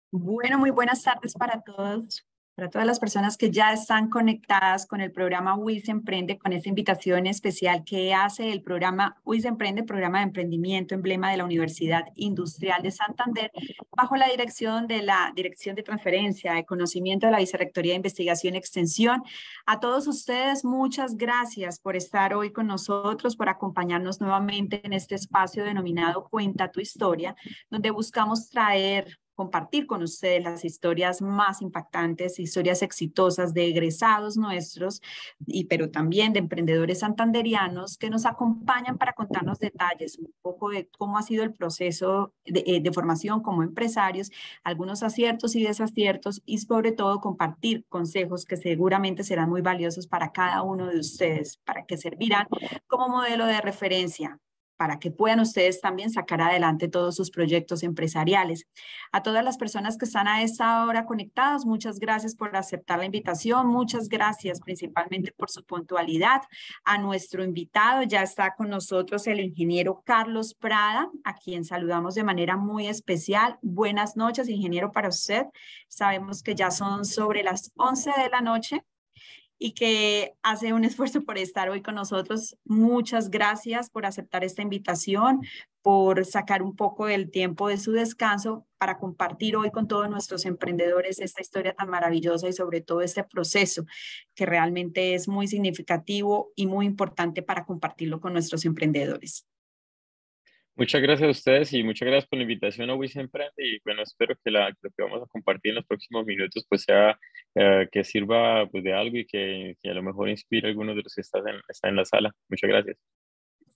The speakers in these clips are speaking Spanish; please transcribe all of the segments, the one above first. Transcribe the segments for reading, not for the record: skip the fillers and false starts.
Bueno, muy buenas tardes para todos, para todas las personas que ya están conectadas con el programa WIS Emprende, con esta invitación especial que hace el programa WIS Emprende, programa de emprendimiento, emblema de la Universidad Industrial de Santander, bajo la dirección de la Dirección de Transferencia de Conocimiento de la Vicerrectoría de Investigación y Extensión. A todos ustedes, muchas gracias por estar hoy con nosotros, por acompañarnos nuevamente en este espacio denominado Cuenta tu Historia, donde buscamos compartir con ustedes las historias más impactantes, historias exitosas de egresados nuestros, pero también de emprendedores santanderianos que nos acompañan para contarnos detalles, un poco de cómo ha sido el proceso de formación como empresarios, algunos aciertos y desaciertos y sobre todo compartir consejos que seguramente serán muy valiosos para cada uno de ustedes, para que servirán como modelo de referencia para que puedan ustedes también sacar adelante todos sus proyectos empresariales. A todas las personas que están a esta hora conectadas, muchas gracias por aceptar la invitación, muchas gracias principalmente por su puntualidad. A nuestro invitado ya está con nosotros el ingeniero Carlos Prada, a quien saludamos de manera muy especial. Buenas noches, ingeniero, para usted. Sabemos que ya son sobre las 11 de la noche y que hace un esfuerzo por estar hoy con nosotros. Muchas gracias por aceptar esta invitación, por sacar un poco del tiempo de su descanso para compartir hoy con todos nuestros emprendedores esta historia tan maravillosa y sobre todo este proceso que realmente es muy significativo y muy importante para compartirlo con nuestros emprendedores. Muchas gracias a ustedes y muchas gracias por la invitación a WIS Emprende y bueno, espero que lo que vamos a compartir en los próximos minutos pues sea que sirva pues de algo y que a lo mejor inspire a algunos de los que están en la sala. Muchas gracias.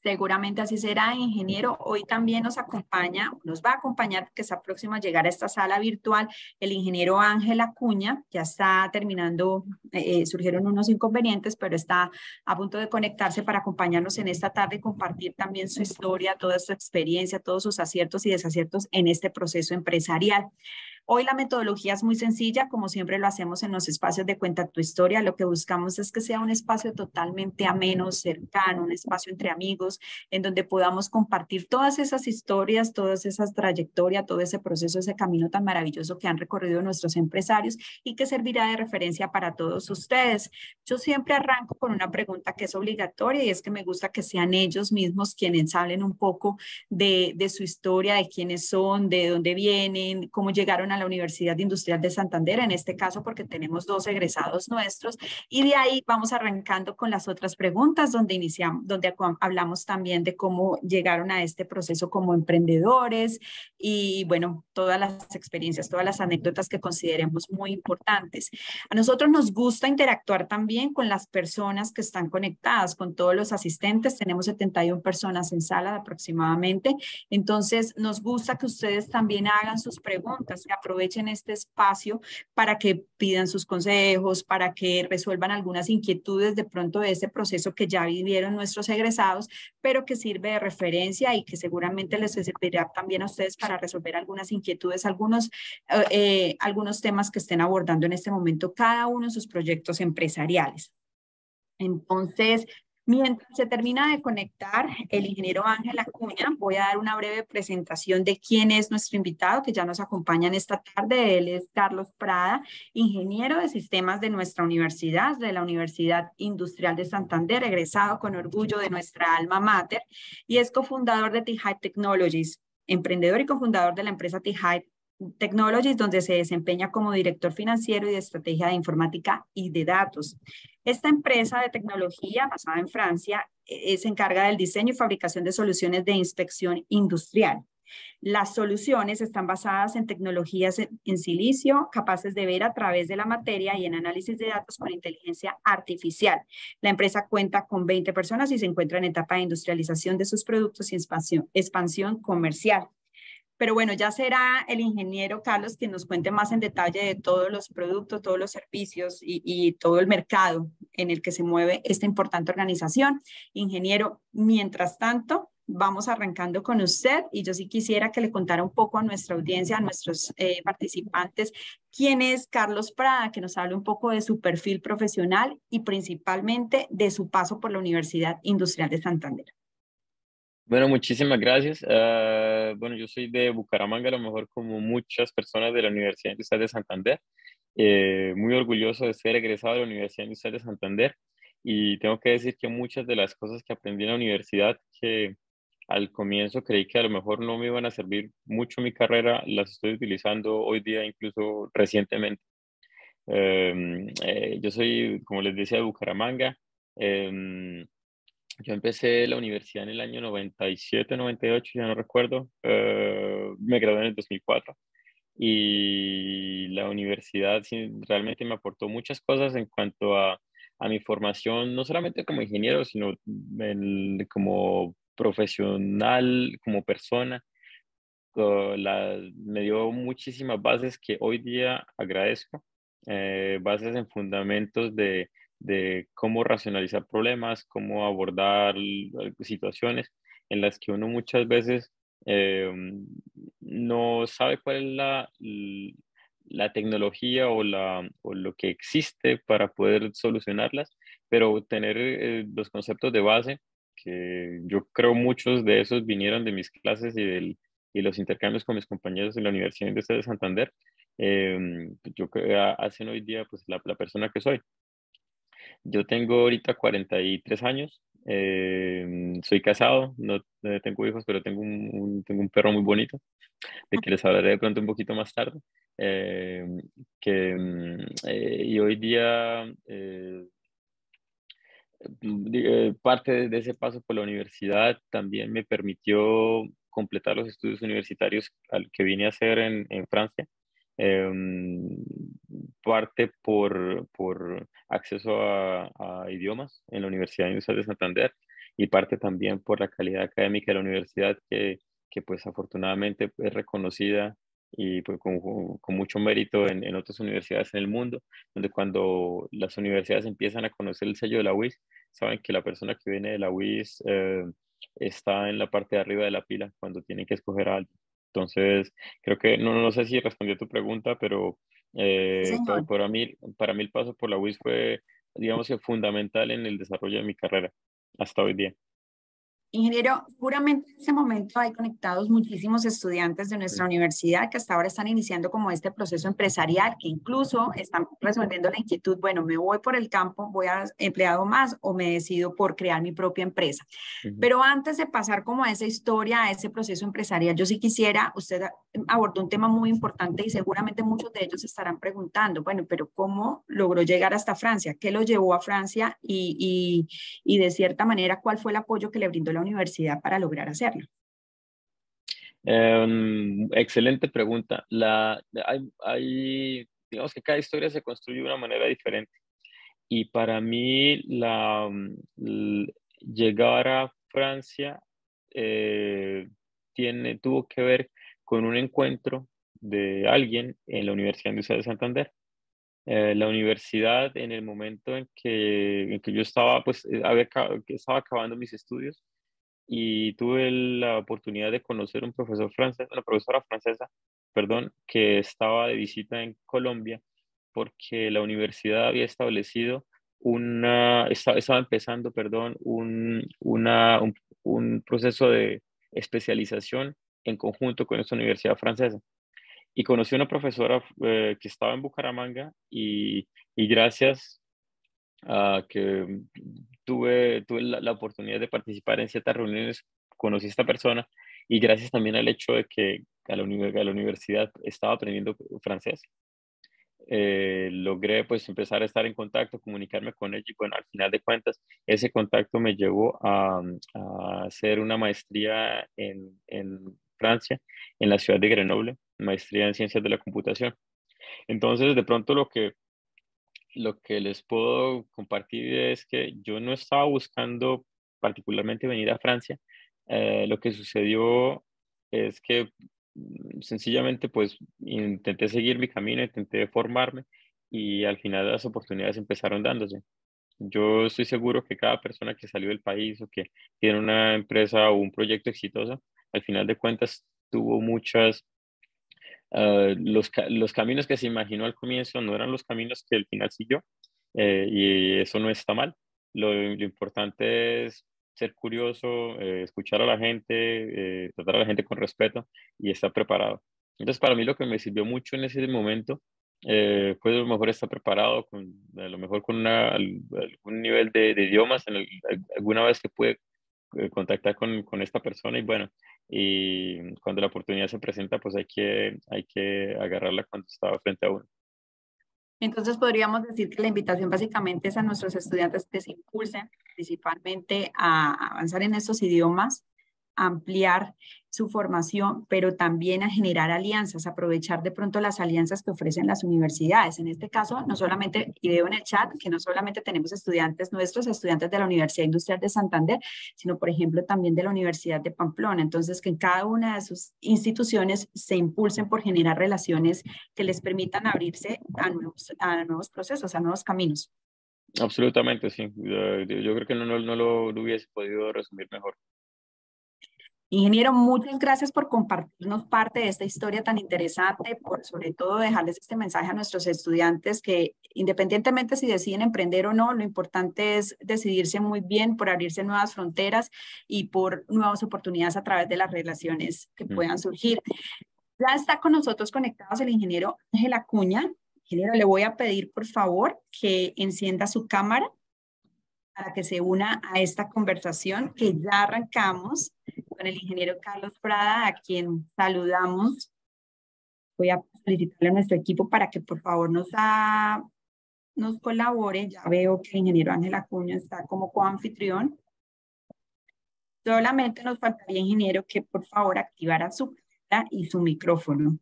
Seguramente así será, ingeniero. Hoy también nos va a acompañar, que está próximo a llegar a esta sala virtual, el ingeniero Ángel Acuña. Ya está terminando, surgieron unos inconvenientes, pero está a punto de conectarse para acompañarnos en esta tarde y compartir también su historia, toda su experiencia, todos sus aciertos y desaciertos en este proceso empresarial. Hoy la metodología es muy sencilla, como siempre lo hacemos en los espacios de Cuenta tu Historia. Lo que buscamos es que sea un espacio totalmente ameno, cercano, un espacio entre amigos, en donde podamos compartir todas esas historias, todas esas trayectorias, todo ese proceso, ese camino tan maravilloso que han recorrido nuestros empresarios y que servirá de referencia para todos ustedes. Yo siempre arranco con una pregunta que es obligatoria y es que me gusta que sean ellos mismos quienes hablen un poco de su historia, de quiénes son, de dónde vienen, cómo llegaron a la Universidad Industrial de Santander, en este caso porque tenemos dos egresados nuestros, y de ahí vamos arrancando con las otras preguntas donde iniciamos, donde hablamos también de cómo llegaron a este proceso como emprendedores y bueno, todas las experiencias, todas las anécdotas que consideremos muy importantes. A nosotros nos gusta interactuar también con las personas que están conectadas, con todos los asistentes. Tenemos 71 personas en sala aproximadamente. Entonces, nos gusta que ustedes también hagan sus preguntas, que aprovechen este espacio para que pidan sus consejos, para que resuelvan algunas inquietudes de pronto de ese proceso que ya vivieron nuestros egresados, pero que sirve de referencia y que seguramente les servirá también a ustedes para resolver algunas inquietudes, algunos temas que estén abordando en este momento cada uno de sus proyectos empresariales. Entonces, mientras se termina de conectar el ingeniero Ángel Acuña, voy a dar una breve presentación de quién es nuestro invitado que ya nos acompaña en esta tarde. Él es Carlos Prada, ingeniero de sistemas de nuestra universidad, de la Universidad Industrial de Santander, egresado con orgullo de nuestra alma mater, y es cofundador de T-Hype Technologies, emprendedor y cofundador de la empresa T-Hype Technologies, donde se desempeña como director financiero y de estrategia de informática y de datos. Esta empresa de tecnología basada en Francia se encarga del diseño y fabricación de soluciones de inspección industrial. Las soluciones están basadas en tecnologías en silicio, capaces de ver a través de la materia y en análisis de datos con inteligencia artificial. La empresa cuenta con 20 personas y se encuentra en etapa de industrialización de sus productos y expansión comercial. Pero bueno, ya será el ingeniero Carlos quien nos cuente más en detalle de todos los productos, todos los servicios y todo el mercado en el que se mueve esta importante organización. Ingeniero, mientras tanto, vamos arrancando con usted y yo sí quisiera que le contara un poco a nuestra audiencia, a nuestros participantes, quién es Carlos Prada, que nos hable un poco de su perfil profesional y principalmente de su paso por la Universidad Industrial de Santander. Bueno, muchísimas gracias. Bueno, yo soy de Bucaramanga, a lo mejor como muchas personas de la Universidad Industrial de Santander. Muy orgulloso de ser egresado de la Universidad Industrial de Santander y tengo que decir que muchas de las cosas que aprendí en la universidad que al comienzo creí que a lo mejor no me iban a servir mucho en mi carrera, las estoy utilizando hoy día, incluso recientemente. Yo soy, como les decía, de Bucaramanga. Em, yo empecé la universidad en el año 97, 98, ya no recuerdo. Me gradué en el 2004 y la universidad sí, realmente me aportó muchas cosas en cuanto a mi formación, no solamente como ingeniero, sino como profesional, como persona. Me dio muchísimas bases que hoy día agradezco, bases en fundamentos de cómo racionalizar problemas, cómo abordar situaciones en las que uno muchas veces eh, no sabe cuál es la tecnología o lo que existe para poder solucionarlas, pero tener los conceptos de base, que yo creo muchos de esos vinieron de mis clases y los intercambios con mis compañeros de la Universidad Industrial de Santander, yo hacen hoy día pues la persona que soy. Yo tengo ahorita 43 años, soy casado, no tengo hijos, pero tengo un perro muy bonito, de que les hablaré de pronto un poquito más tarde. eh, y hoy día parte de ese paso por la universidad también me permitió completar los estudios universitarios al que vine a hacer en Francia. Em, Parte por acceso a idiomas en la Universidad Industrial de Santander y parte también por la calidad académica de la universidad que pues afortunadamente es reconocida y pues con mucho mérito en otras universidades en el mundo, donde cuando las universidades empiezan a conocer el sello de la UIS, saben que la persona que viene de la UIS está en la parte de arriba de la pila cuando tienen que escoger a alguien. Entonces, creo que, no sé si respondí a tu pregunta, pero Sí, señor. para mí el paso por la UIS fue, digamos que fundamental en el desarrollo de mi carrera hasta hoy día. Ingeniero, seguramente en este momento hay conectados muchísimos estudiantes de nuestra universidad que hasta ahora están iniciando como este proceso empresarial, que incluso están resolviendo la inquietud, bueno, me voy por el campo, voy a empleado más o me decido por crear mi propia empresa. Ujú. Pero antes de pasar como a esa historia, a ese proceso empresarial, yo sí quisiera, usted abordó un tema muy importante y seguramente muchos de ellos estarán preguntando, bueno, pero ¿cómo logró llegar hasta Francia? ¿Qué lo llevó a Francia? Y de cierta manera, ¿cuál fue el apoyo que le brindó la universidad para lograr hacerlo? Excelente pregunta. Digamos que cada historia se construye de una manera diferente. Y para mí, llegar a Francia eh, tuvo que ver con un encuentro de alguien en la Universidad Industrial de Santander. La universidad, en el momento en que yo estaba, pues, que estaba acabando mis estudios y tuve la oportunidad de conocer un profesor francés, una profesora francesa, perdón, que estaba de visita en Colombia porque la universidad había establecido estaba empezando, perdón, un proceso de especialización en conjunto con esta universidad francesa. Y conocí a una profesora que estaba en Bucaramanga y gracias a que tuve la oportunidad de participar en ciertas reuniones, conocí a esta persona y gracias también al hecho de que a la universidad estaba aprendiendo francés, logré pues empezar a estar en contacto, comunicarme con ella y bueno, al final de cuentas, ese contacto me llevó a hacer una maestría en Francia, en la ciudad de Grenoble, maestría en ciencias de la computación. Entonces, de pronto lo que les puedo compartir es que yo no estaba buscando particularmente venir a Francia. Lo que sucedió es que sencillamente pues intenté seguir mi camino, intenté formarme y al final las oportunidades empezaron dándose. Yo estoy seguro que cada persona que salió del país o que tiene una empresa o un proyecto exitoso, al final de cuentas tuvo los caminos que se imaginó al comienzo no eran los caminos que al final siguió, y eso no está mal. Lo importante es ser curioso, escuchar a la gente, tratar a la gente con respeto y estar preparado. Entonces, para mí lo que me sirvió mucho en ese momento fue a lo mejor estar preparado, a lo mejor con algún nivel de idiomas, alguna vez que pude contactar con esta persona y bueno, y cuando la oportunidad se presenta, pues hay que agarrarla cuando estaba frente a uno. Entonces podríamos decir que la invitación básicamente es a nuestros estudiantes que se impulsen principalmente a avanzar en estos idiomas, a ampliar su formación, pero también a generar alianzas, aprovechar de pronto las alianzas que ofrecen las universidades. En este caso, no solamente, y veo en el chat que no solamente tenemos estudiantes nuestros, estudiantes de la Universidad Industrial de Santander, sino por ejemplo también de la Universidad de Pamplona. Entonces, que en cada una de sus instituciones se impulsen por generar relaciones que les permitan abrirse a nuevos procesos, a nuevos caminos. Absolutamente, sí. Yo creo que no lo hubiese podido resumir mejor. Ingeniero, muchas gracias por compartirnos parte de esta historia tan interesante, por sobre todo dejarles este mensaje a nuestros estudiantes que independientemente si deciden emprender o no, lo importante es decidirse muy bien por abrirse nuevas fronteras y por nuevas oportunidades a través de las relaciones que Mm. puedan surgir. Ya está con nosotros conectados el ingeniero Ángel Acuña. Ingeniero, le voy a pedir por favor que encienda su cámara para que se una a esta conversación que ya arrancamos con el ingeniero Carlos Prada, a quien saludamos. Voy a solicitarle a nuestro equipo para que por favor nos colabore. Ya veo que el ingeniero Ángel Acuña está como coanfitrión. Solamente nos faltaría, ingeniero, que por favor activara su cámara y su micrófono.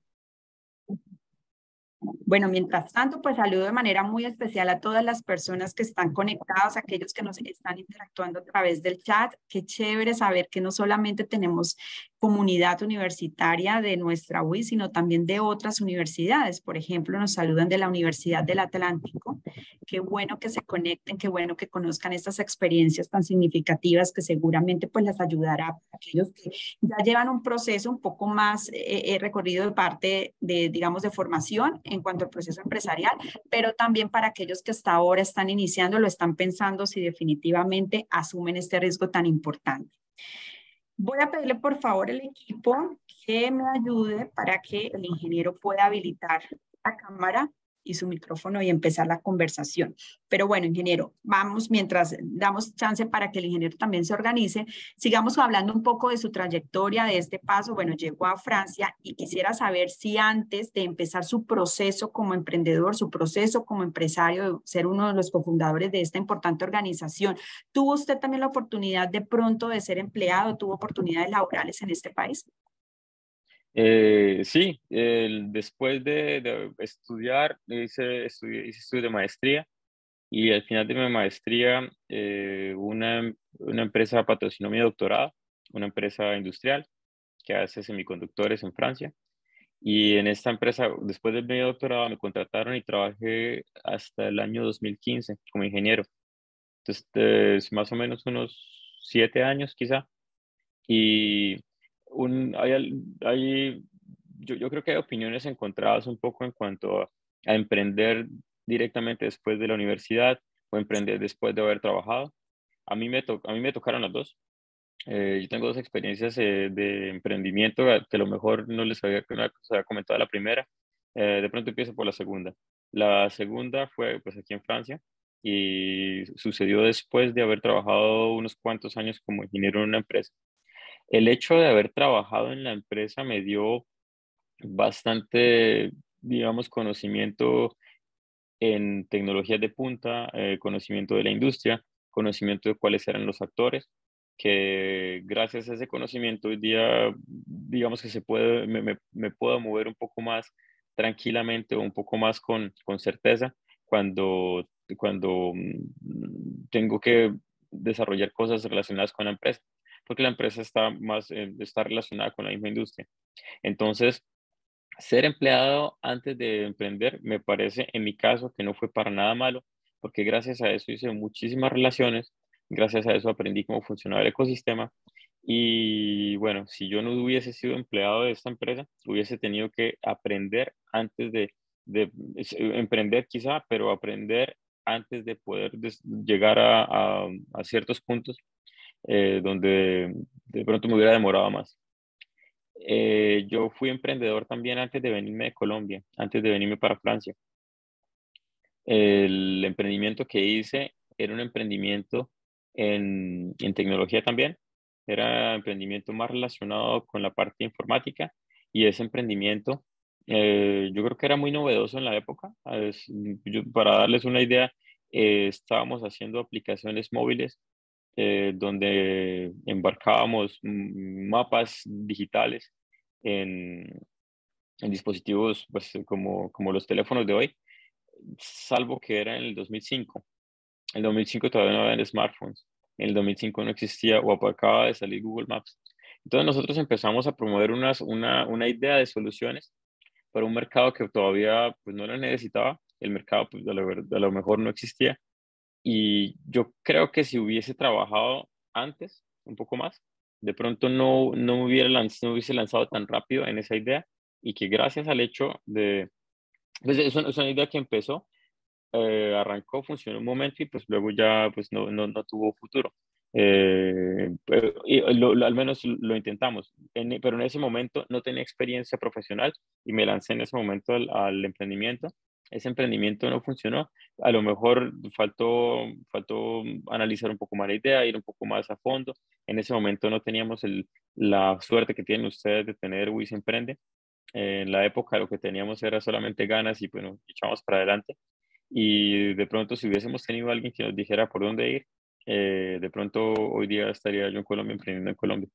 Bueno, mientras tanto, pues saludo de manera muy especial a todas las personas que están conectadas, aquellos que nos están interactuando a través del chat. Qué chévere saber que no solamente tenemos comunidad universitaria de nuestra UIS, sino también de otras universidades. Por ejemplo, nos saludan de la Universidad del Atlántico. Qué bueno que se conecten, qué bueno que conozcan estas experiencias tan significativas que seguramente pues les ayudará a aquellos que ya llevan un proceso un poco más recorrido de parte de, digamos, de formación en cuanto al proceso empresarial, pero también para aquellos que hasta ahora están iniciando, lo están pensando si definitivamente asumen este riesgo tan importante. Voy a pedirle por favor al equipo que me ayude para que el ingeniero pueda habilitar la cámara y su micrófono y empezar la conversación. Pero bueno, ingeniero, vamos mientras damos chance para que el ingeniero también se organice, sigamos hablando un poco de su trayectoria, de este paso. Bueno, llegó a Francia y quisiera saber si antes de empezar su proceso como emprendedor, su proceso como empresario, de ser uno de los cofundadores de esta importante organización, ¿tuvo usted también la oportunidad de pronto de ser empleado? ¿Tuvo oportunidades laborales en este país? Sí, después de estudiar, hice estudios de maestría y al final de mi maestría una empresa patrocinó mi doctorado, una empresa industrial que hace semiconductores en Francia. Y en esta empresa, después de mi doctorado, me contrataron y trabajé hasta el año 2015 como ingeniero. Entonces, es más o menos unos 7 años quizá. Y yo creo que hay opiniones encontradas un poco en cuanto a emprender directamente después de la universidad o emprender después de haber trabajado. A mí me tocaron las dos. Yo tengo dos experiencias de emprendimiento que a lo mejor no se había comentado la primera. De pronto empiezo por la segunda. La segunda fue pues aquí en Francia y sucedió después de haber trabajado unos cuantos años como ingeniero en una empresa. El hecho de haber trabajado en la empresa me dio bastante, digamos, conocimiento en tecnologías de punta, conocimiento de la industria, conocimiento de cuáles eran los actores, que gracias a ese conocimiento hoy día, digamos que me puedo mover un poco más tranquilamente o un poco más con certeza cuando tengo que desarrollar cosas relacionadas con la empresa, porque la empresa está relacionada con la misma industria. Entonces, ser empleado antes de emprender me parece, en mi caso, que no fue para nada malo, porque gracias a eso hice muchísimas relaciones, gracias a eso aprendí cómo funcionaba el ecosistema y bueno, si yo no hubiese sido empleado de esta empresa, hubiese tenido que aprender antes de emprender quizá, pero aprender antes de poder llegar a ciertos puntos donde de pronto me hubiera demorado más. Yo fui emprendedor también antes de venirme de Colombia, antes de venirme para Francia. El emprendimiento que hice era un emprendimiento en tecnología también. Era emprendimiento más relacionado con la parte informática y ese emprendimiento yo creo que era muy novedoso en la época. Para darles una idea, estábamos haciendo aplicaciones móviles donde embarcábamos mapas digitales en, en dispositivos pues, como los teléfonos de hoy, salvo que era en el 2005. En el 2005 todavía no había smartphones. En el 2005 no existía o acababa de salir Google Maps. Entonces nosotros empezamos a promover una idea de soluciones para un mercado que todavía pues, no lo necesitaba. El mercado pues, a lo mejor no existía. Y yo creo que si hubiese trabajado antes, un poco más, de pronto no hubiese lanzado tan rápido en esa idea y que gracias al hecho de, pues es una idea que empezó, arrancó, funcionó un momento y pues luego ya pues no tuvo futuro. Al menos lo intentamos, pero en ese momento no tenía experiencia profesional y me lancé en ese momento al emprendimiento. Ese emprendimiento no funcionó. A lo mejor faltó analizar un poco más la idea, ir un poco más a fondo. En ese momento no teníamos la suerte que tienen ustedes de tener Wix Emprende. En la época lo que teníamos era solamente ganas y bueno, echamos para adelante. Y de pronto, si hubiésemos tenido alguien que nos dijera por dónde ir, de pronto hoy día estaría yo en Colombia, emprendiendo en Colombia.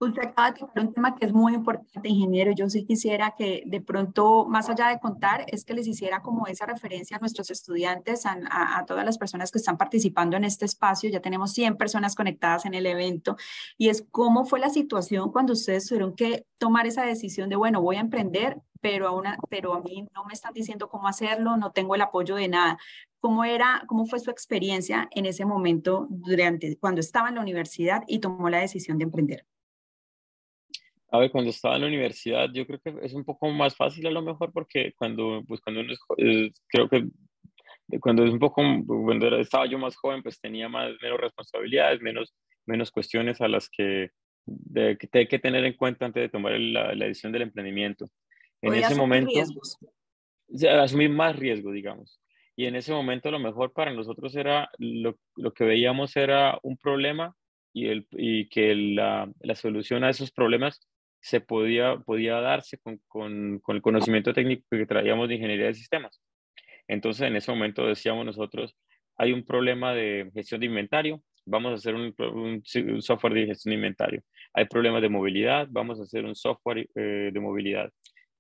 Usted acaba de tocar un tema que es muy importante, ingeniero. Yo sí quisiera que de pronto, más allá de contar, es que les hiciera como esa referencia a nuestros estudiantes, a todas las personas que están participando en este espacio. Ya tenemos 100 personas conectadas en el evento y es cómo fue la situación cuando ustedes tuvieron que tomar esa decisión de, bueno, voy a emprender, pero a mí no me están diciendo cómo hacerlo, no tengo el apoyo de nada. Cómo fue su experiencia en ese momento cuando estaba en la universidad y tomó la decisión de emprender? A ver, cuando estaba en la universidad, yo creo que es un poco más fácil a lo mejor porque cuando uno creo que cuando es un poco, estaba yo más joven, pues tenía menos responsabilidades, menos cuestiones a las que hay que tener en cuenta antes de tomar la decisión del emprendimiento. En Podía ese asumir momento, riesgos. o sea, asumir más riesgo, digamos. Y en ese momento lo mejor para nosotros era, lo que veíamos era un problema y que la solución a esos problemas podía darse con el conocimiento técnico que traíamos de ingeniería de sistemas. Entonces, en ese momento decíamos nosotros, hay un problema de gestión de inventario, vamos a hacer un software de gestión de inventario. Hay problemas de movilidad, vamos a hacer un software de movilidad.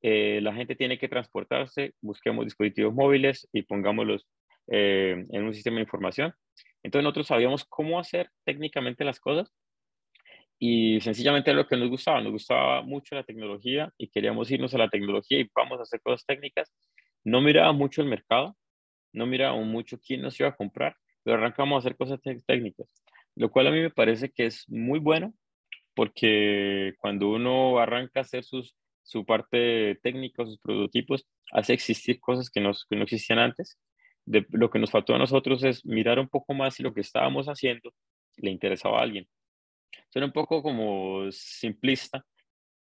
La gente tiene que transportarse, busquemos dispositivos móviles y pongámoslos en un sistema de información. Entonces nosotros sabíamos cómo hacer técnicamente las cosas y sencillamente era lo que nos gustaba mucho la tecnología y queríamos irnos a la tecnología y vamos a hacer cosas técnicas. No miraba mucho el mercado, no mirábamos mucho quién nos iba a comprar, pero arrancamos a hacer cosas técnicas, lo cual a mí me parece que es muy bueno porque cuando uno arranca a hacer su parte técnica, sus prototipos, hace existir cosas que no existían antes. Lo que nos faltó a nosotros es mirar un poco más si lo que estábamos haciendo le interesaba a alguien. Suena un poco como simplista,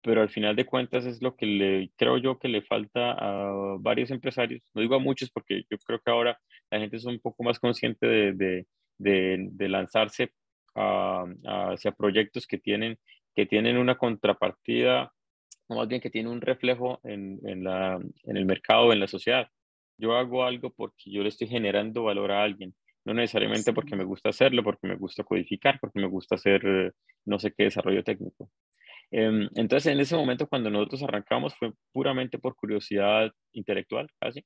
pero al final de cuentas es lo que creo yo que le falta a varios empresarios, no digo a muchos porque yo creo que ahora la gente es un poco más consciente de lanzarse hacia proyectos que tienen una contrapartida, o más bien que tienen un reflejo en el mercado, en la sociedad. Yo hago algo porque yo le estoy generando valor a alguien, no necesariamente porque me gusta hacerlo, porque me gusta codificar, porque me gusta hacer no sé qué desarrollo técnico. Entonces, en ese momento, cuando nosotros arrancamos, fue puramente por curiosidad intelectual, casi.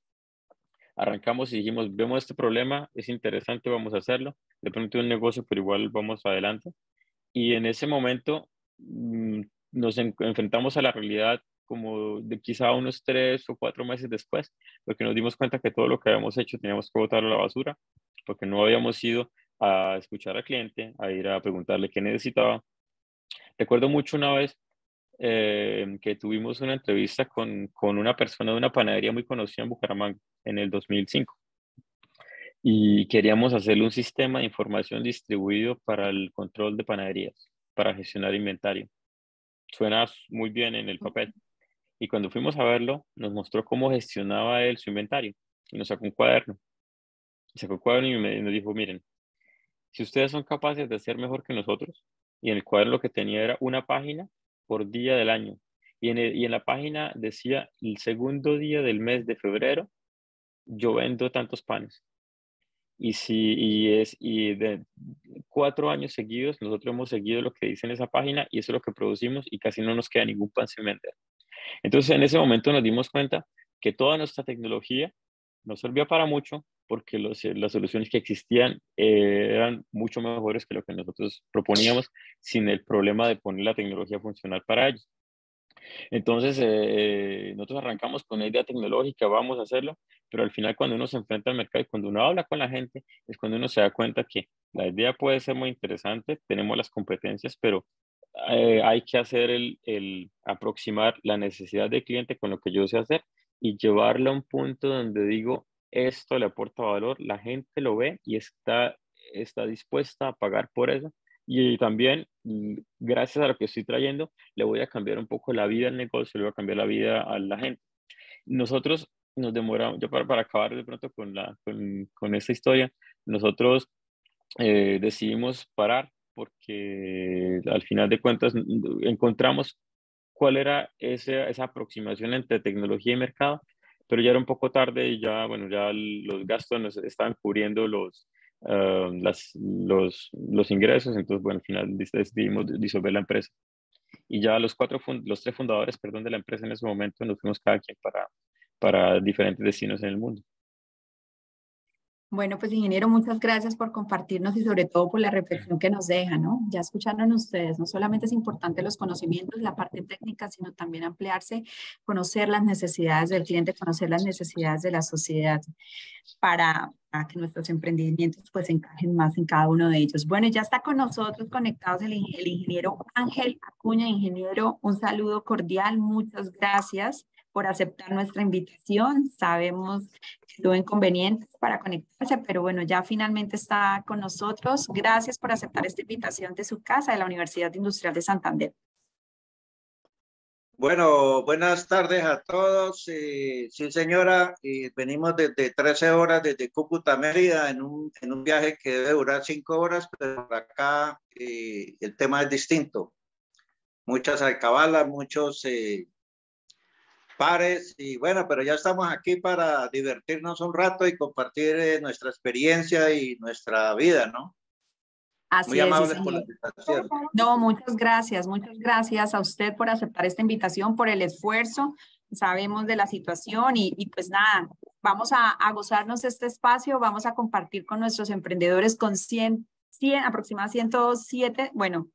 Arrancamos y dijimos, vemos este problema, es interesante, vamos a hacerlo. De pronto un negocio, pero igual vamos adelante. Y en ese momento nos enfrentamos a la realidad como de quizá unos 3 o 4 meses después, porque nos dimos cuenta que todo lo que habíamos hecho teníamos que botarlo a la basura, porque no habíamos ido a escuchar al cliente, a ir a preguntarle qué necesitaba. Recuerdo mucho una vez que tuvimos una entrevista con una persona de una panadería muy conocida en Bucaramanga en el 2005. y queríamos hacerle un sistema de información distribuido para el control de panaderías, para gestionar inventario. Suena muy bien en el papel. Y cuando fuimos a verlo, nos mostró cómo gestionaba él su inventario y nos sacó un cuaderno. Y sacó el cuaderno y nos dijo, miren, si ustedes son capaces de hacer mejor que nosotros, y en el cuaderno lo que tenía era una página por día del año, y en la página decía el segundo día del mes de febrero, yo vendo tantos panes. Y de 4 años seguidos, nosotros hemos seguido lo que dice en esa página y eso es lo que producimos y casi no nos queda ningún pan sin vender. Entonces, en ese momento nos dimos cuenta que toda nuestra tecnología no servía para mucho porque las soluciones que existían eran mucho mejores que lo que nosotros proponíamos sin el problema de poner la tecnología a funcionar para ellos. Entonces, nosotros arrancamos con una idea tecnológica, vamos a hacerlo, pero al final cuando uno se enfrenta al mercado y cuando uno habla con la gente, es cuando uno se da cuenta que la idea puede ser muy interesante, tenemos las competencias, pero hay que hacer el aproximar la necesidad del cliente con lo que yo sé hacer y llevarlo a un punto donde digo, esto le aporta valor, la gente lo ve y está dispuesta a pagar por eso. Y también, gracias a lo que estoy trayendo, le voy a cambiar un poco la vida al negocio, le voy a cambiar la vida a la gente. Nosotros nos demoramos, yo para acabar de pronto con esta historia, nosotros decidimos parar porque al final de cuentas encontramos cuál era esa aproximación entre tecnología y mercado, pero ya era un poco tarde y ya, bueno, ya los gastos nos estaban cubriendo los ingresos, entonces, bueno, al final decidimos disolver la empresa. Y ya los tres fundadores, perdón, de la empresa en ese momento nos fuimos cada quien para diferentes destinos en el mundo. Bueno, pues ingeniero, muchas gracias por compartirnos y sobre todo por la reflexión que nos deja, ¿no? Ya escucharon ustedes, no solamente es importante los conocimientos, la parte técnica, sino también ampliarse, conocer las necesidades del cliente, conocer las necesidades de la sociedad para que nuestros emprendimientos pues encajen más en cada uno de ellos. Bueno, ya está con nosotros conectados el ingeniero Ángel Acuña. Ingeniero, un saludo cordial, muchas gracias por aceptar nuestra invitación. Sabemos que tuvo inconvenientes para conectarse, pero bueno, ya finalmente está con nosotros. Gracias por aceptar esta invitación de su casa, de la Universidad Industrial de Santander. Bueno, buenas tardes a todos. Sí, señora, venimos desde 13 horas desde Cúcuta, Mérida, en un viaje que debe durar 5 horas, pero por acá el tema es distinto. Muchas alcabalas, muchos pares, y bueno, pero ya estamos aquí para divertirnos un rato y compartir nuestra experiencia y nuestra vida, ¿no? Muy Así es, sí, amables por la señor. invitación. No, muchas gracias a usted por aceptar esta invitación, por el esfuerzo. Sabemos de la situación y pues nada, vamos a gozarnos este espacio, vamos a compartir con nuestros emprendedores con 100 aproximadamente 107, bueno,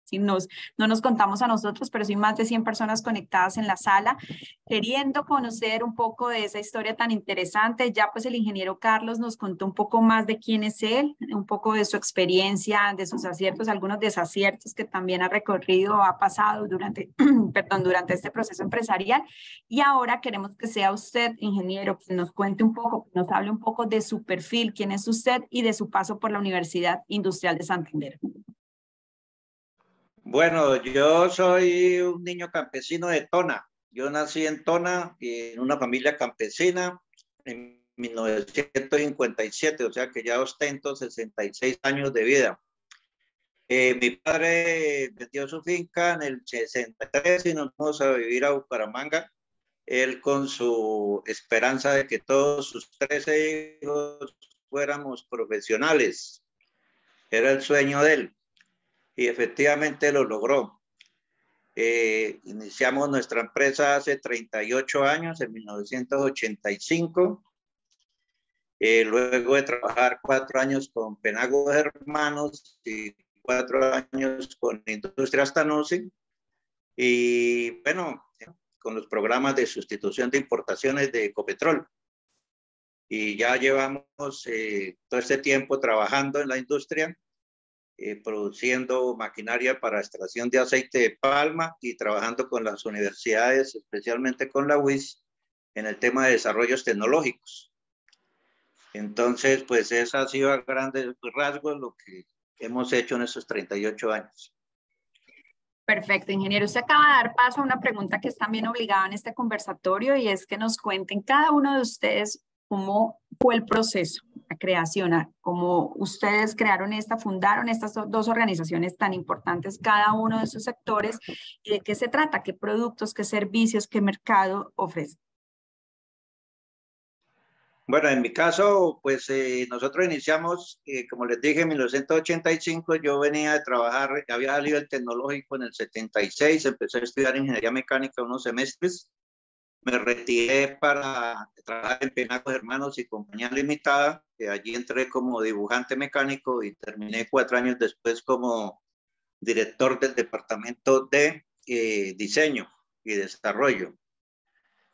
si no nos contamos a nosotros, pero sí más de 100 personas conectadas en la sala, queriendo conocer un poco de esa historia tan interesante. Ya pues el ingeniero Carlos nos contó un poco más de quién es él, un poco de su experiencia, de sus aciertos, algunos desaciertos que también ha recorrido, ha pasado durante, perdón, durante este proceso empresarial. Y ahora queremos que sea usted, ingeniero, que nos cuente un poco, que nos hable un poco de su perfil, quién es usted y de su paso por la Universidad Industrial de Santander. Bueno, yo soy un niño campesino de Tona. Yo nací en Tona, en una familia campesina, en 1957, o sea que ya ostento 66 años de vida. Mi padre vendió su finca en el 63 y nos fuimos a vivir a Bucaramanga. Él con su esperanza de que todos sus 13 hijos fuéramos profesionales. Era el sueño de él y efectivamente lo logró. Iniciamos nuestra empresa hace 38 años, en 1985. Luego de trabajar 4 años con Penagos Hermanos y 4 años con Industrias Tanusi. Y bueno, con los programas de sustitución de importaciones de Ecopetrol. Y ya llevamos todo este tiempo trabajando en la industria, produciendo maquinaria para extracción de aceite de palma y trabajando con las universidades, especialmente con la UIS, en el tema de desarrollos tecnológicos. Entonces, pues esa ha sido a grandes rasgos lo que hemos hecho en estos 38 años. Perfecto, ingeniero. Usted acaba de dar paso a una pregunta que es también obligada en este conversatorio y es que nos cuenten cada uno de ustedes cómo fue el proceso, la creación, cómo ustedes fundaron estas dos organizaciones tan importantes, cada uno de sus sectores, y de qué se trata, qué productos, qué servicios, qué mercado ofrece. Bueno, en mi caso, pues nosotros iniciamos, como les dije, en 1985, yo venía de trabajar, había salido el tecnológico en el 76, empecé a estudiar ingeniería mecánica unos semestres, me retiré para trabajar en Penacos Hermanos y Compañía Limitada, que allí entré como dibujante mecánico y terminé 4 años después como director del departamento de diseño y desarrollo.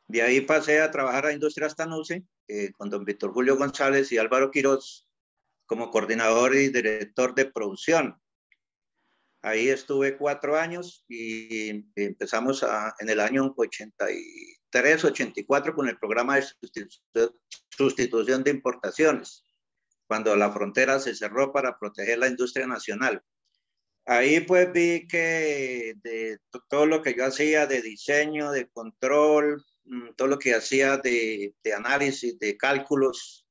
De ahí pasé a trabajar a Industrias Tanuce con don Víctor Julio González y Álvaro Quiroz como coordinador y director de producción. Ahí estuve 4 años y empezamos en el año 83, 84 con el programa de sustitución de importaciones, cuando la frontera se cerró para proteger la industria nacional. Ahí pues vi que de todo lo que yo hacía de diseño, de control, todo lo que hacía de análisis, de cálculos,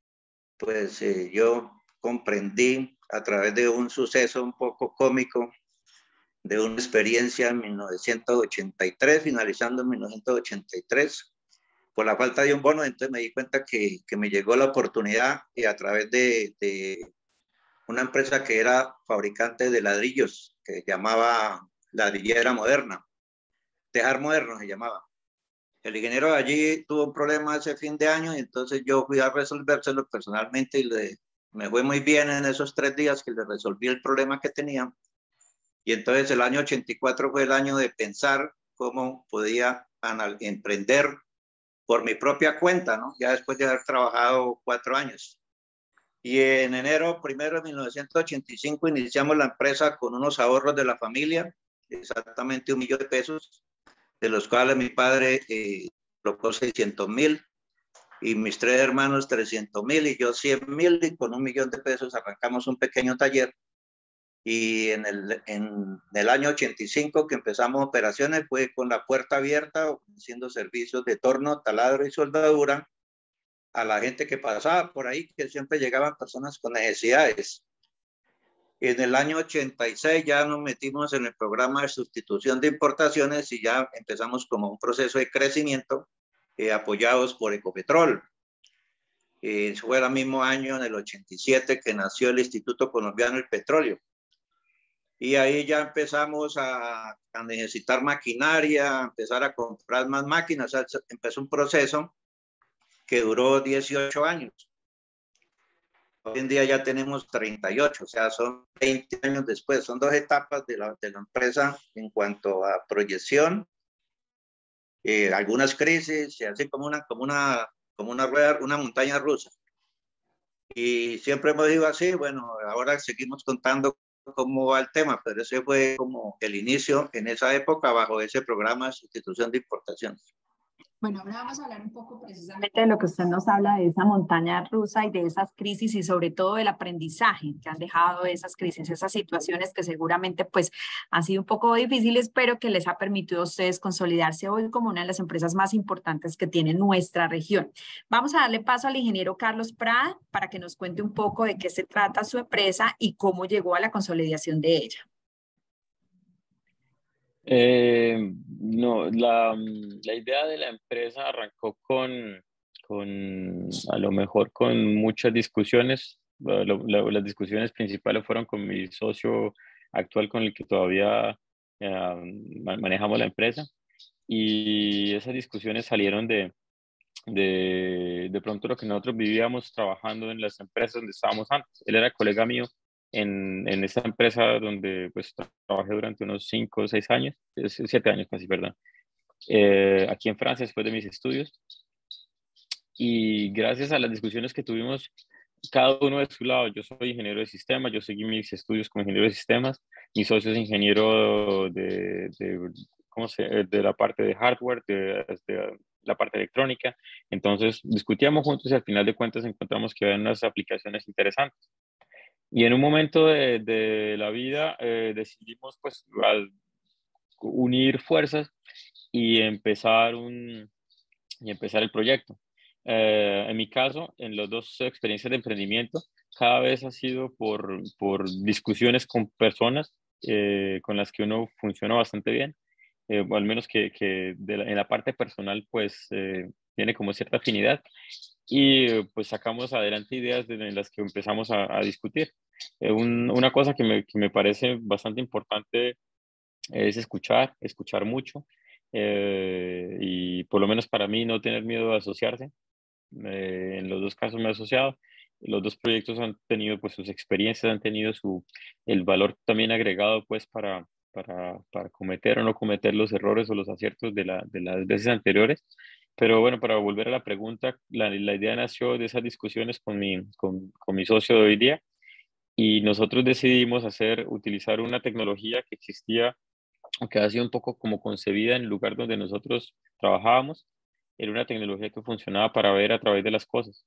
pues yo comprendí a través de un suceso un poco cómico, de una experiencia en 1983, finalizando en 1983, por la falta de un bono, entonces me di cuenta que me llegó la oportunidad y a través de una empresa que era fabricante de ladrillos, que se llamaba Ladrillera Moderna, Tejar Moderno se llamaba. El ingeniero de allí tuvo un problema ese fin de año y entonces yo fui a resolvérselo personalmente y me fue muy bien en esos 3 días que le resolví el problema que tenía. Y entonces el año 84 fue el año de pensar cómo podía emprender por mi propia cuenta, ¿no? Ya después de haber trabajado 4 años. Y en enero 1 de 1985 iniciamos la empresa con unos ahorros de la familia, exactamente 1 millón de pesos, de los cuales mi padre colocó 600,000 y mis 3 hermanos 300,000 y yo 100,000 y con 1 millón de pesos arrancamos un pequeño taller. Y en el año 85 que empezamos operaciones fue con la puerta abierta, ofreciendo servicios de torno, taladro y soldadura a la gente que pasaba por ahí, que siempre llegaban personas con necesidades. En el año 86 ya nos metimos en el programa de sustitución de importaciones y ya empezamos como un proceso de crecimiento apoyados por Ecopetrol. Fue el mismo año, en el 87, que nació el Instituto Colombiano del Petróleo. Y ahí ya empezamos a necesitar maquinaria, a empezar a comprar más máquinas. O sea, empezó un proceso que duró 18 años. Hoy en día ya tenemos 38, o sea, son 20 años después. Son 2 etapas de la empresa en cuanto a proyección, algunas crisis, así como una rueda, una montaña rusa. Y siempre hemos ido así. Bueno, ahora seguimos contando cómo va el tema, pero ese fue como el inicio en esa época bajo ese programa de sustitución de importaciones. Bueno, ahora vamos a hablar un poco precisamente de lo que usted nos habla de esa montaña rusa y de esas crisis y sobre todo del aprendizaje que han dejado esas crisis, esas situaciones que seguramente pues han sido un poco difíciles, pero que les ha permitido a ustedes consolidarse hoy como una de las empresas más importantes que tiene nuestra región. Vamos a darle paso al ingeniero Carlos Prada para que nos cuente un poco de qué se trata su empresa y cómo llegó a la consolidación de ella. No, la idea de la empresa arrancó a lo mejor con muchas discusiones. Las discusiones principales fueron con mi socio actual con el que todavía manejamos la empresa. Y esas discusiones salieron de pronto lo que nosotros vivíamos trabajando en las empresas donde estábamos antes. Él era colega mío en esta empresa donde pues trabajé durante unos 5 o 6 años, 7 años casi, ¿verdad? Aquí en Francia después de mis estudios. Y gracias a las discusiones que tuvimos, cada uno de su lado, yo soy ingeniero de sistemas, yo seguí mis estudios como ingeniero de sistemas, mi socio es ingeniero de la parte de hardware, la parte electrónica. Entonces discutíamos juntos y al final de cuentas encontramos que había unas aplicaciones interesantes. Y en un momento de la vida decidimos pues unir fuerzas y empezar el proyecto. En mi caso, en las dos experiencias de emprendimiento, cada vez ha sido por discusiones con personas con las que uno funciona bastante bien, o al menos en la parte personal, pues tiene como cierta afinidad y pues sacamos adelante ideas en las que empezamos a discutir. Una cosa que me parece bastante importante es escuchar mucho y por lo menos para mí no tener miedo a asociarse. En los dos casos me he asociado. Los dos proyectos han tenido pues sus experiencias, han tenido el valor también agregado pues para cometer o no cometer los errores o los aciertos de las veces anteriores. Pero bueno, para volver a la pregunta, la idea nació de esas discusiones con mi socio de hoy día y nosotros decidimos utilizar una tecnología que existía que ha sido un poco como concebida en el lugar donde nosotros trabajábamos. Era una tecnología que funcionaba para ver a través de las cosas.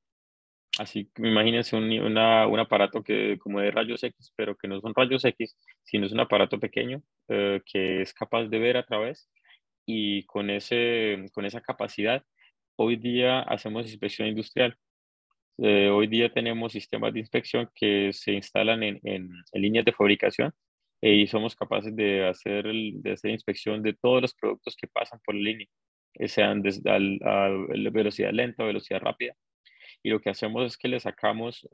Así que imagínense un aparato como de rayos X, pero que no son rayos X, sino es un aparato pequeño que es capaz de ver a través y con esa capacidad, hoy día hacemos inspección industrial. Hoy día tenemos sistemas de inspección que se instalan en líneas de fabricación y somos capaces de hacer inspección de todos los productos que pasan por la línea, sean a velocidad lenta o velocidad rápida. Y lo que hacemos es que le sacamos,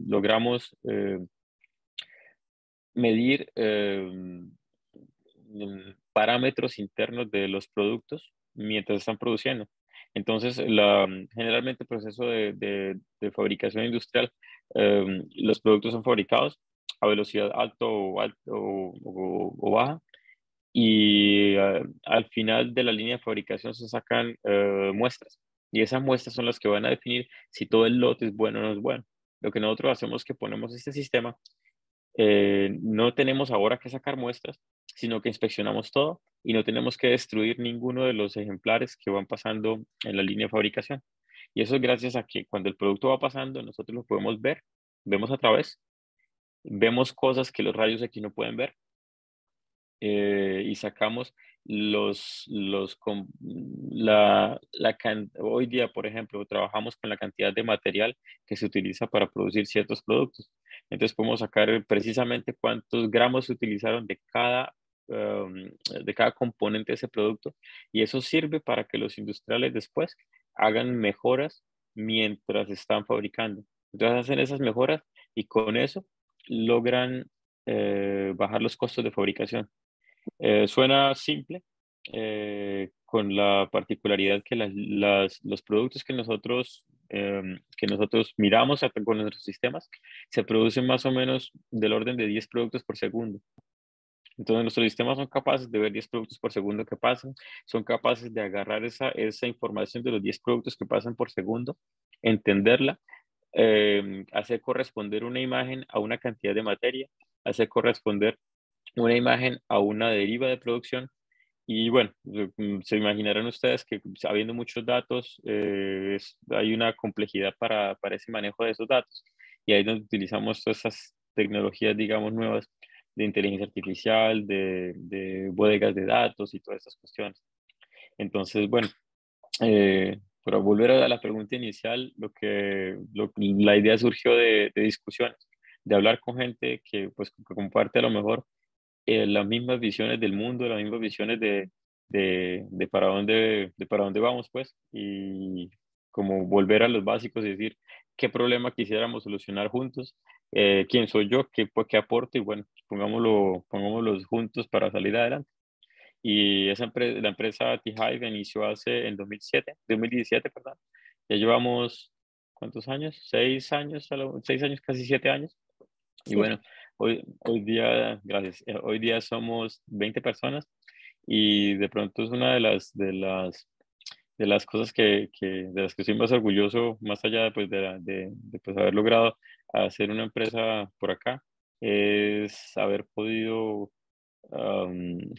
logramos medir parámetros internos de los productos mientras están produciendo. Entonces, generalmente el proceso de fabricación industrial, los productos son fabricados a velocidad alto o baja y al final de la línea de fabricación se sacan muestras y esas muestras son las que van a definir si todo el lote es bueno o no es bueno. Lo que nosotros hacemos es que ponemos este sistema, no tenemos ahora que sacar muestras, sino que inspeccionamos todo y no tenemos que destruir ninguno de los ejemplares que van pasando en la línea de fabricación. Y eso es gracias a que cuando el producto va pasando, nosotros lo podemos ver, vemos a través, vemos cosas que los rayos X no pueden ver y sacamos hoy día, por ejemplo, trabajamos con la cantidad de material que se utiliza para producir ciertos productos. Entonces podemos sacar precisamente cuántos gramos se utilizaron de cada componente de ese producto y eso sirve para que los industriales después hagan mejoras mientras están fabricando. Entonces hacen esas mejoras y con eso logran bajar los costos de fabricación. Suena simple, con la particularidad que los productos que nosotros miramos con nuestros sistemas se producen más o menos del orden de 10 productos por segundo. Entonces nuestros sistemas son capaces de ver 10 productos por segundo que pasan, son capaces de agarrar esa información de los 10 productos que pasan por segundo, entenderla, hacer corresponder una imagen a una cantidad de materia, hacer corresponder una imagen a una deriva de producción. Y bueno, se imaginarán ustedes que habiendo muchos datos, hay una complejidad para ese manejo de esos datos. Y ahí es donde utilizamos todas esas tecnologías, digamos, nuevas de inteligencia artificial, de bodegas de datos y todas estas cuestiones. Entonces, bueno, para volver a la pregunta inicial, la idea surgió de discusiones, de hablar con gente que, pues, que comparte a lo mejor las mismas visiones del mundo, las mismas visiones de para dónde vamos, pues, y como volver a los básicos y decir qué problema quisiéramos solucionar juntos, quién soy yo, qué aporto, y bueno, pongámoslos juntos para salir adelante. Y la empresa T-Hive inició en 2017, perdón. Ya llevamos, ¿cuántos años? 6 años, 6 años, casi 7 años. Y Sí. bueno, hoy día, gracias, hoy día somos 20 personas y de pronto es una de las cosas de las que estoy más orgulloso, más allá pues, pues, haber logrado hacer una empresa por acá, es haber podido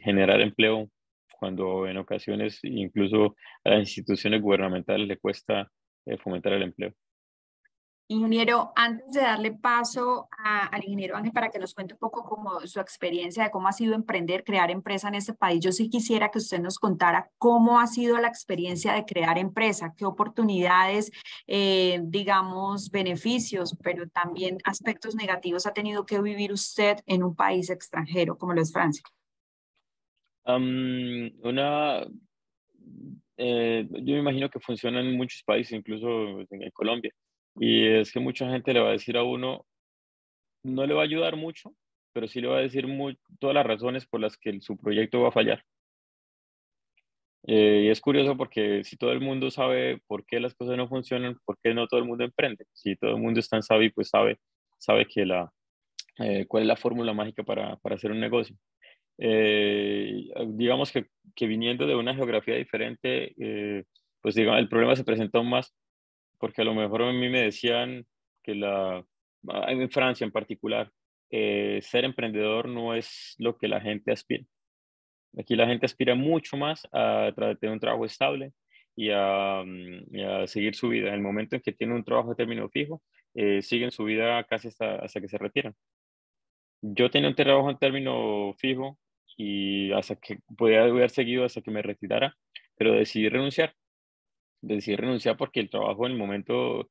generar empleo cuando en ocasiones incluso a las instituciones gubernamentales le cuesta fomentar el empleo. Ingeniero, antes de darle paso al ingeniero Ángel para que nos cuente un poco como su experiencia de cómo ha sido emprender, crear empresa en este país, yo sí quisiera que usted nos contara cómo ha sido la experiencia de crear empresa, qué oportunidades, digamos, beneficios, pero también aspectos negativos ha tenido que vivir usted en un país extranjero como lo es Francia. Yo me imagino que funciona en muchos países, incluso en Colombia. Y es que mucha gente le va a decir a uno, no le va a ayudar mucho, pero sí le va a decir todas las razones por las que su proyecto va a fallar. Y es curioso porque si todo el mundo sabe por qué las cosas no funcionan, ¿por qué no todo el mundo emprende? Si todo el mundo es tan sabio, pues sabe que cuál es la fórmula mágica para hacer un negocio. Digamos que viniendo de una geografía diferente, pues digamos, el problema se presentó más porque a lo mejor a mí me decían que en Francia en particular, ser emprendedor no es lo que la gente aspira. Aquí la gente aspira mucho más a tener un trabajo estable y a seguir su vida. En el momento en que tienen un trabajo de término fijo, siguen su vida casi hasta que se retiran. Yo tenía un trabajo en término fijo y hasta que podía haber seguido hasta que me retirara, pero decidí renunciar. Decidí renunciar porque el trabajo en el momento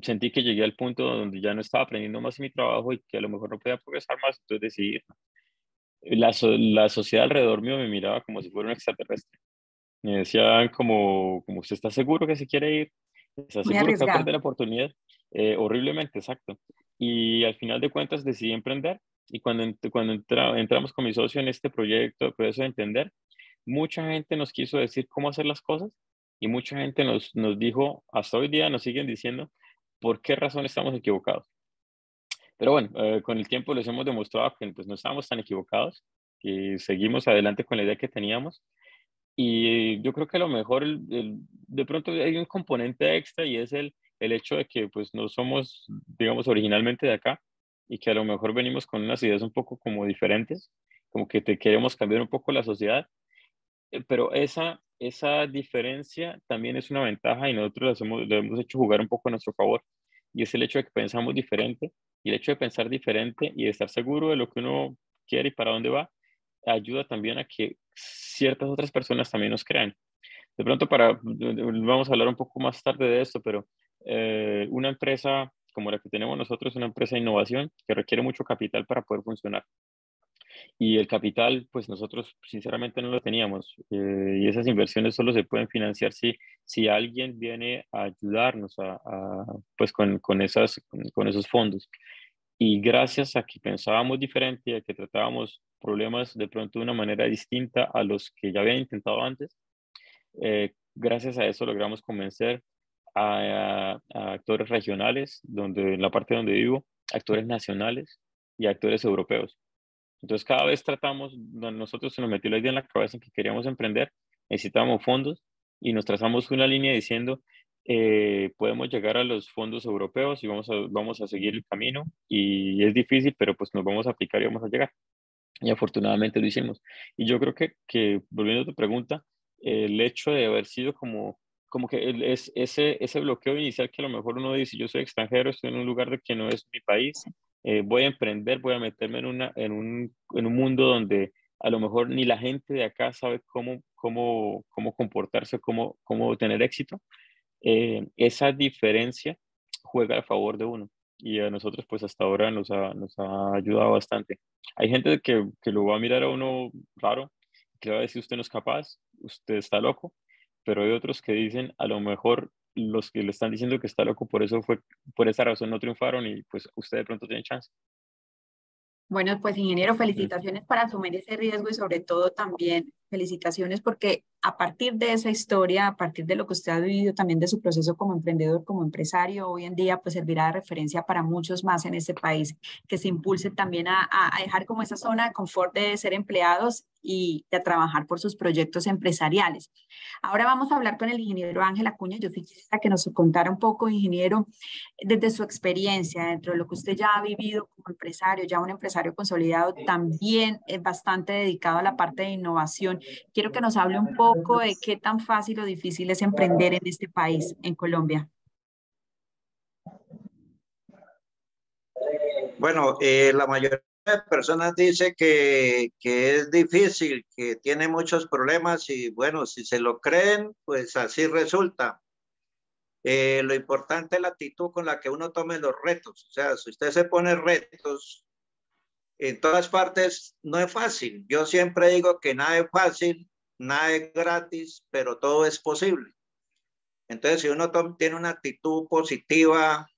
sentí que llegué al punto donde ya no estaba aprendiendo más en mi trabajo y que a lo mejor no podía progresar más, entonces decidí irme. La sociedad alrededor mío me miraba como si fuera un extraterrestre. Me decían como ¿usted está seguro que se quiere ir? ¿Está Muy seguro que va a arriesgado. perder la oportunidad? Horriblemente, exacto. Y al final de cuentas decidí emprender y cuando entramos con mi socio en este proyecto, el proceso de emprender, mucha gente nos quiso decir cómo hacer las cosas y mucha gente nos dijo, hasta hoy día nos siguen diciendo por qué razón estamos equivocados. Pero bueno, con el tiempo les hemos demostrado que pues, no estábamos tan equivocados, que seguimos adelante con la idea que teníamos. Y yo creo que a lo mejor de pronto hay un componente extra y es el hecho de que pues no somos, digamos, originalmente de acá y que a lo mejor venimos con unas ideas un poco como diferentes, como que te queremos cambiar un poco la sociedad, pero esa diferencia también es una ventaja y nosotros le hemos hecho jugar un poco a nuestro favor. Y es el hecho de que pensamos diferente y el hecho de pensar diferente y de estar seguro de lo que uno quiere y para dónde va, ayuda también a que ciertas otras personas también nos crean. De pronto, vamos a hablar un poco más tarde de esto, pero una empresa como la que tenemos nosotros es una empresa de innovación que requiere mucho capital para poder funcionar. Y el capital, pues nosotros sinceramente no lo teníamos. Y esas inversiones solo se pueden financiar si alguien viene a ayudarnos pues con esos fondos. Y gracias a que pensábamos diferente y a que tratábamos problemas de pronto de una manera distinta a los que ya habían intentado antes, gracias a eso logramos convencer a actores regionales, en la parte donde vivo, actores nacionales y actores europeos. Entonces, cada vez nosotros se nos metió la idea en la cabeza en que queríamos emprender, necesitábamos fondos y nos trazamos una línea diciendo, podemos llegar a los fondos europeos y vamos a seguir el camino y es difícil, pero pues nos vamos a aplicar y vamos a llegar. Y afortunadamente lo hicimos. Y yo creo que volviendo a tu pregunta, el hecho de haber sido como que ese bloqueo inicial que a lo mejor uno dice, yo soy extranjero, estoy en un lugar de que no es mi país, voy a emprender, voy a meterme en un mundo donde a lo mejor ni la gente de acá sabe cómo comportarse, cómo tener éxito. Esa diferencia juega a favor de uno y a nosotros pues hasta ahora nos ha ayudado bastante. Hay gente que lo va a mirar a uno raro, que le va a decir usted no es capaz, usted está loco, pero hay otros que dicen a lo mejor los que le están diciendo que está loco por esa razón no triunfaron y pues usted de pronto tiene chance. Bueno, pues ingeniero, felicitaciones por asumir ese riesgo y sobre todo también felicitaciones porque a partir de esa historia, a partir de lo que usted ha vivido también de su proceso como emprendedor, como empresario, hoy en día pues servirá de referencia para muchos más en este país que se impulse también a dejar como esa zona de confort de ser empleados y a trabajar por sus proyectos empresariales. Ahora vamos a hablar con el ingeniero Ángel Acuña. Yo sí quisiera que nos contara un poco, ingeniero, desde su experiencia, dentro de lo que usted ya ha vivido como empresario, ya un empresario consolidado, también es bastante dedicado a la parte de innovación. quiero que nos hable un poco de qué tan fácil o difícil es emprender en este país, en Colombia. Bueno, la mayoría de personas dice que es difícil, que tiene muchos problemas y bueno, si se lo creen, pues así resulta. Lo importante es la actitud con la que uno tome los retos. O sea, si usted se pone retos en todas partes, no es fácil. Yo siempre digo que nada es fácil, nada es gratis, pero todo es posible. Entonces, si uno tiene una actitud positiva,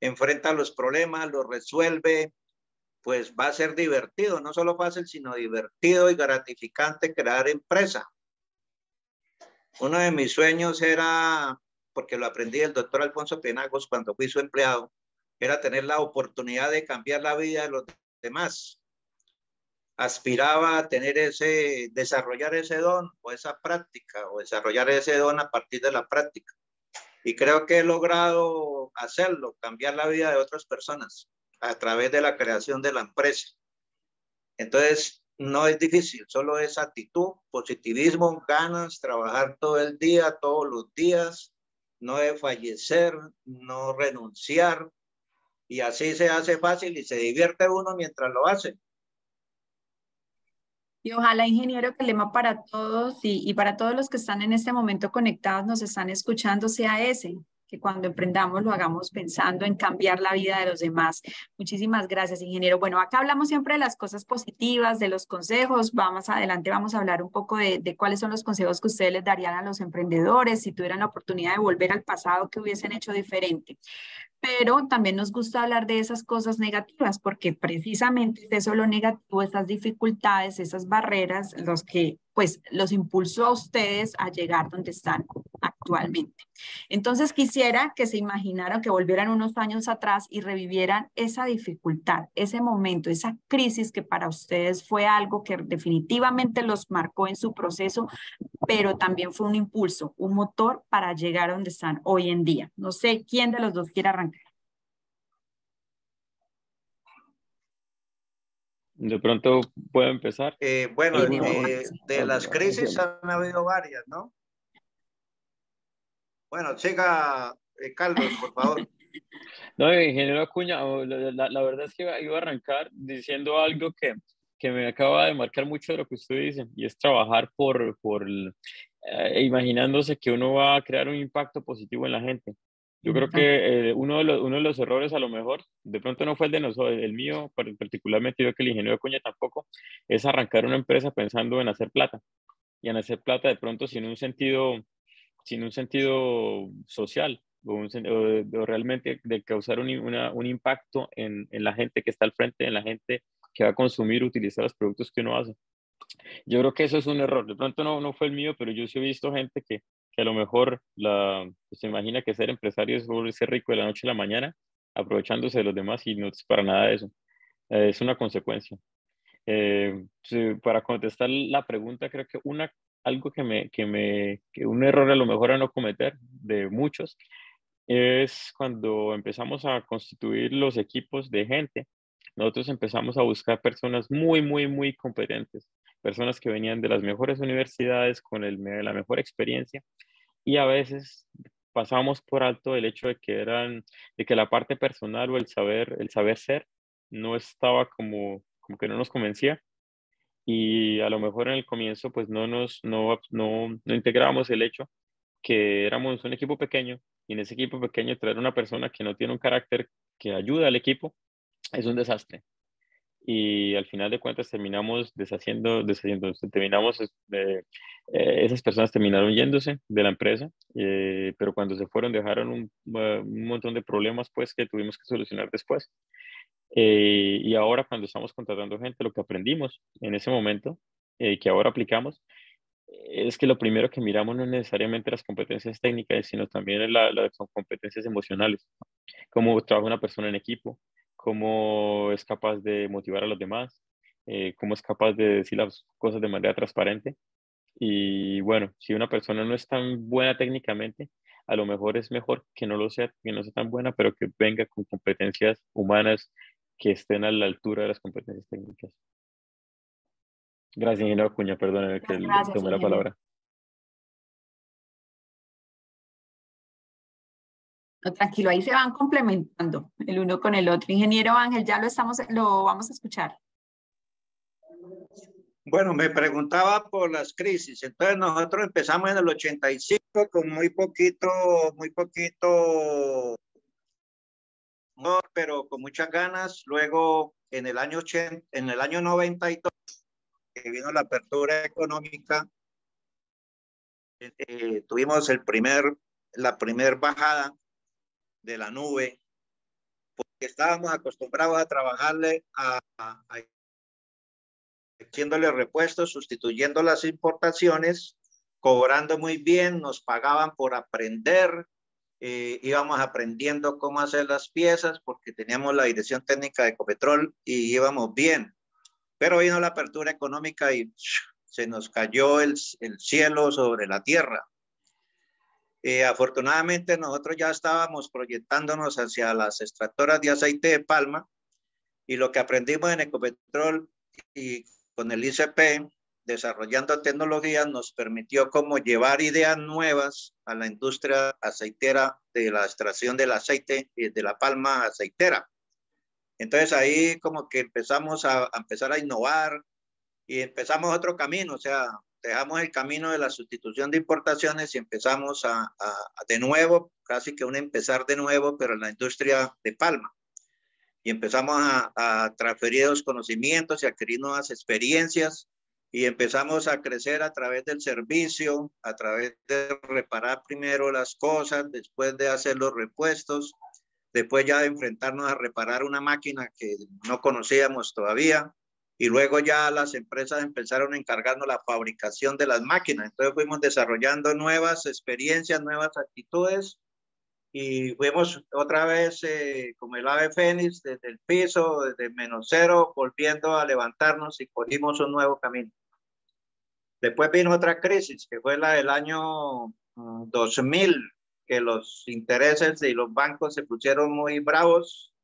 enfrenta los problemas, los resuelve, pues va a ser divertido, no solo fácil, sino divertido y gratificante crear empresa. Uno de mis sueños era, porque lo aprendí del doctor Alfonso Penagos cuando fui su empleado, era tener la oportunidad de cambiar la vida de los demás. Aspiraba a tener desarrollar ese don o esa práctica, o desarrollar ese don a partir de la práctica. Y creo que he logrado hacerlo, cambiar la vida de otras personas a través de la creación de la empresa. Entonces, no es difícil, solo es actitud, positivismo, ganas, trabajar todo el día, todos los días, no desfallecer, no renunciar, y así se hace fácil y se divierte uno mientras lo hace. Y ojalá, ingeniero, que el lema para todos y para todos los que están en este momento conectados, nos están escuchando, sea ese, que cuando emprendamos lo hagamos pensando en cambiar la vida de los demás. Muchísimas gracias, ingeniero. Bueno, acá hablamos siempre de las cosas positivas, de los consejos. Vamos adelante, vamos a hablar un poco de cuáles son los consejos que ustedes les darían a los emprendedores si tuvieran la oportunidad de volver al pasado, que hubiesen hecho diferente. Pero también nos gusta hablar de esas cosas negativas, porque precisamente es eso lo negativo, esas dificultades, esas barreras, los que pues los impulsó a ustedes a llegar donde están actualmente. Entonces quisiera que se imaginaran que volvieran unos años atrás y revivieran esa dificultad, ese momento, esa crisis que para ustedes fue algo que definitivamente los marcó en su proceso, pero también fue un impulso, un motor para llegar a donde están hoy en día. No sé quién de los dos quiere arrancar. De pronto puedo empezar. Bueno, de Ok, las crisis han habido varias, ¿no? Bueno, siga, Carlos, por favor. No, ingeniero Acuña, la verdad es que iba a arrancar diciendo algo que me acaba de marcar mucho de lo que usted dice, y es trabajar imaginándose que uno va a crear un impacto positivo en la gente. Yo creo que uno de los errores a lo mejor, de pronto no fue el de nosotros, el mío, particularmente yo que el ingeniero Acuña tampoco, es arrancar una empresa pensando en hacer plata, y en hacer plata de pronto sin un sentido social o realmente de causar un impacto en la gente que está al frente, en la gente que va a consumir, utilizar los productos que uno hace. Yo creo que eso es un error. De pronto no fue el mío, pero yo sí he visto gente que a lo mejor pues, se imagina que ser empresario es volverse rico de la noche a la mañana, aprovechándose de los demás y no es para nada eso. Es una consecuencia. Sí, para contestar la pregunta, creo que algo que un error a lo mejor a no cometer de muchos es cuando empezamos a constituir los equipos de gente. Nosotros empezamos a buscar personas muy competentes, personas que venían de las mejores universidades con la mejor experiencia, y a veces pasábamos por alto el hecho de que la parte personal o el saber ser no estaba como que no nos convencía, y a lo mejor en el comienzo pues no integrábamos el hecho que éramos un equipo pequeño, y en ese equipo pequeño traer una persona que no tiene un carácter que ayuda al equipo es un desastre. Y al final de cuentas terminamos deshaciendo, esas personas terminaron yéndose de la empresa, pero cuando se fueron dejaron un montón de problemas pues que tuvimos que solucionar después. Y ahora cuando estamos contratando gente, lo que aprendimos en ese momento, que ahora aplicamos, es que lo primero que miramos no es necesariamente las competencias técnicas, sino también las competencias emocionales. Cómo trabaja una persona en equipo, cómo es capaz de motivar a los demás, cómo es capaz de decir las cosas de manera transparente. Y bueno, si una persona no es tan buena técnicamente, a lo mejor es mejor que no lo sea, que no sea tan buena, pero que venga con competencias humanas que estén a la altura de las competencias técnicas. Gracias, ingeniero Acuña, perdóneme que Muchas le gracias, tomé la ingeniero. palabra. No, tranquilo, ahí se van complementando el uno con el otro. Ingeniero Ángel, ya lo vamos a escuchar. Bueno, me preguntaba por las crisis. Entonces nosotros empezamos en el 85 con muy poquito, no, pero con muchas ganas. Luego en el año 80, en el año 92, que vino la apertura económica, tuvimos la primer bajada de la nube, porque estábamos acostumbrados a trabajarle haciéndole repuestos, sustituyendo las importaciones, cobrando muy bien, nos pagaban por aprender, íbamos aprendiendo cómo hacer las piezas porque teníamos la dirección técnica de Ecopetrol y íbamos bien. Pero vino la apertura económica y se nos cayó el cielo sobre la tierra. Afortunadamente nosotros ya estábamos proyectándonos hacia las extractoras de aceite de palma y lo que aprendimos en Ecopetrol y con el ICP, desarrollando tecnologías, nos permitió como llevar ideas nuevas a la industria aceitera de la extracción del aceite y de la palma aceitera. Entonces ahí como que empezamos a empezar a innovar y empezamos otro camino, o sea, dejamos el camino de la sustitución de importaciones y empezamos de nuevo, casi que un empezar de nuevo, pero en la industria de palma. Y empezamos a transferir los conocimientos y a adquirir nuevas experiencias y empezamos a crecer a través del servicio, a través de reparar primero las cosas, después de hacer los repuestos, después ya de enfrentarnos a reparar una máquina que no conocíamos todavía y luego ya las empresas empezaron a encargarnos la fabricación de las máquinas. Entonces fuimos desarrollando nuevas experiencias, nuevas actitudes y fuimos otra vez como el ave fénix desde el piso, desde -0, volviendo a levantarnos y cogimos un nuevo camino. Después vino otra crisis, que fue la del año 2000, que los intereses y los bancos se pusieron muy bravos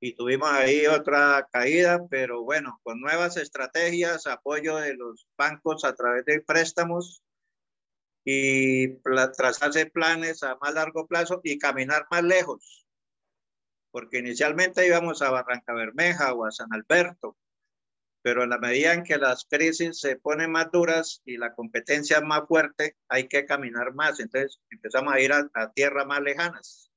y tuvimos ahí otra caída, pero bueno, con nuevas estrategias, apoyo de los bancos a través de préstamos y trazarse planes a más largo plazo y caminar más lejos, porque inicialmente íbamos a Barranca Bermeja o a San Alberto, pero en la medida en que las crisis se ponen más duras y la competencia es más fuerte, hay que caminar más, entonces empezamos a ir a tierras más lejanas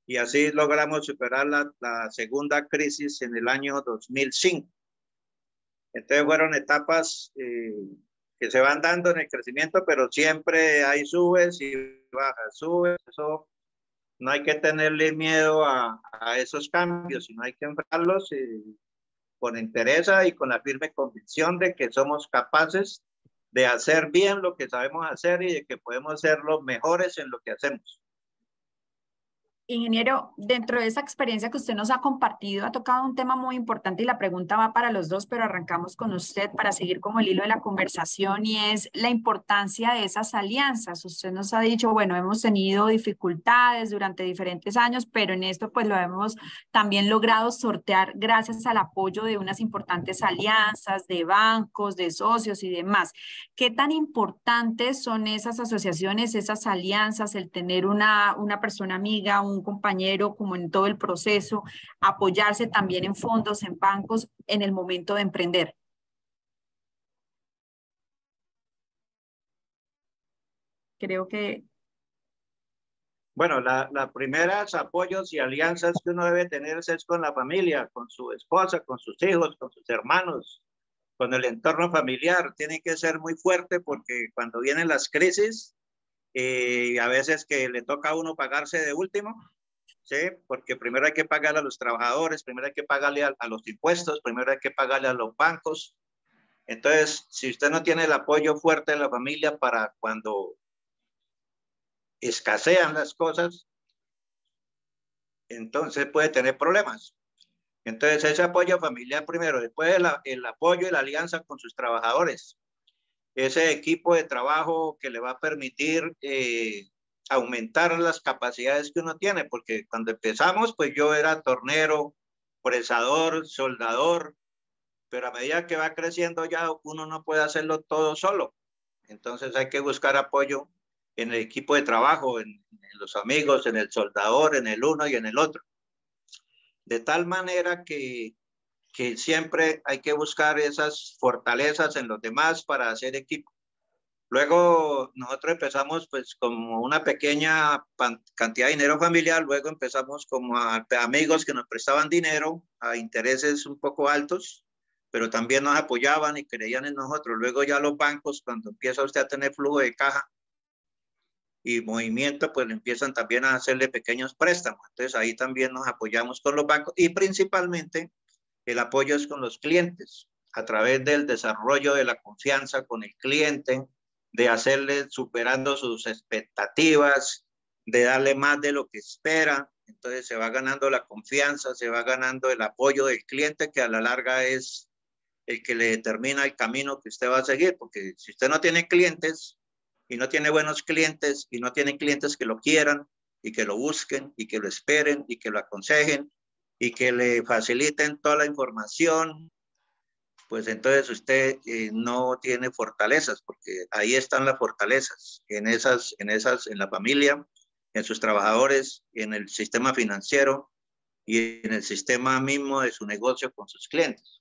y así logramos superar la segunda crisis en el año 2005. Entonces fueron etapas que se van dando en el crecimiento, pero siempre hay subes y bajas, subes, eso no hay que tenerle miedo a esos cambios, sino hay que enfrentarlos con interés y con la firme convicción de que somos capaces de hacer bien lo que sabemos hacer y de que podemos ser los mejores en lo que hacemos. Ingeniero, dentro de esa experiencia que usted nos ha compartido, ha tocado un tema muy importante y la pregunta va para los dos, pero arrancamos con usted para seguir como el hilo de la conversación y es la importancia de esas alianzas. Usted nos ha dicho, bueno, hemos tenido dificultades durante diferentes años, pero en esto pues lo hemos también logrado sortear gracias al apoyo de unas importantes alianzas de bancos, de socios y demás. ¿Qué tan importantes son esas asociaciones, esas alianzas, el tener una persona amiga, un compañero, como en todo el proceso, apoyarse también en fondos, en bancos, en el momento de emprender? Creo que... Bueno, la primeras apoyos y alianzas que uno debe tener es con la familia, con su esposa, con sus hijos, con sus hermanos, con el entorno familiar. Tiene que ser muy fuerte porque cuando vienen las crisis, a veces que le toca a uno pagarse de último, ¿sí? Porque primero hay que pagarle a los trabajadores, primero hay que pagarle a los impuestos, primero hay que pagarle a los bancos. Entonces, si usted no tiene el apoyo fuerte de la familia para cuando escasean las cosas, entonces puede tener problemas. Entonces, ese apoyo familiar primero, después el apoyo y la alianza con sus trabajadores. Ese equipo de trabajo que le va a permitir aumentar las capacidades que uno tiene, porque cuando empezamos, pues yo era tornero, fresador, soldador, pero a medida que va creciendo ya uno no puede hacerlo todo solo. Entonces hay que buscar apoyo en el equipo de trabajo, en los amigos, en el soldador, en el uno y en el otro. De tal manera que siempre hay que buscar esas fortalezas en los demás para hacer equipo. Luego nosotros empezamos pues como una pequeña cantidad de dinero familiar, luego empezamos como a amigos que nos prestaban dinero a intereses un poco altos, pero también nos apoyaban y creían en nosotros. Luego ya los bancos, cuando empieza usted a tener flujo de caja y movimiento, pues le empiezan también a hacerle pequeños préstamos. Entonces ahí también nos apoyamos con los bancos y principalmente el apoyo es con los clientes a través del desarrollo de la confianza con el cliente, de hacerle superando sus expectativas, de darle más de lo que espera. Entonces se va ganando la confianza, se va ganando el apoyo del cliente, que a la larga es el que le determina el camino que usted va a seguir, porque si usted no tiene clientes y no tiene buenos clientes y no tiene clientes que lo quieran y que lo busquen y que lo esperen y que lo aconsejen y que le faciliten toda la información, pues entonces usted no tiene fortalezas, porque ahí están las fortalezas, en la familia, en sus trabajadores, en el sistema financiero y en el sistema mismo de su negocio con sus clientes.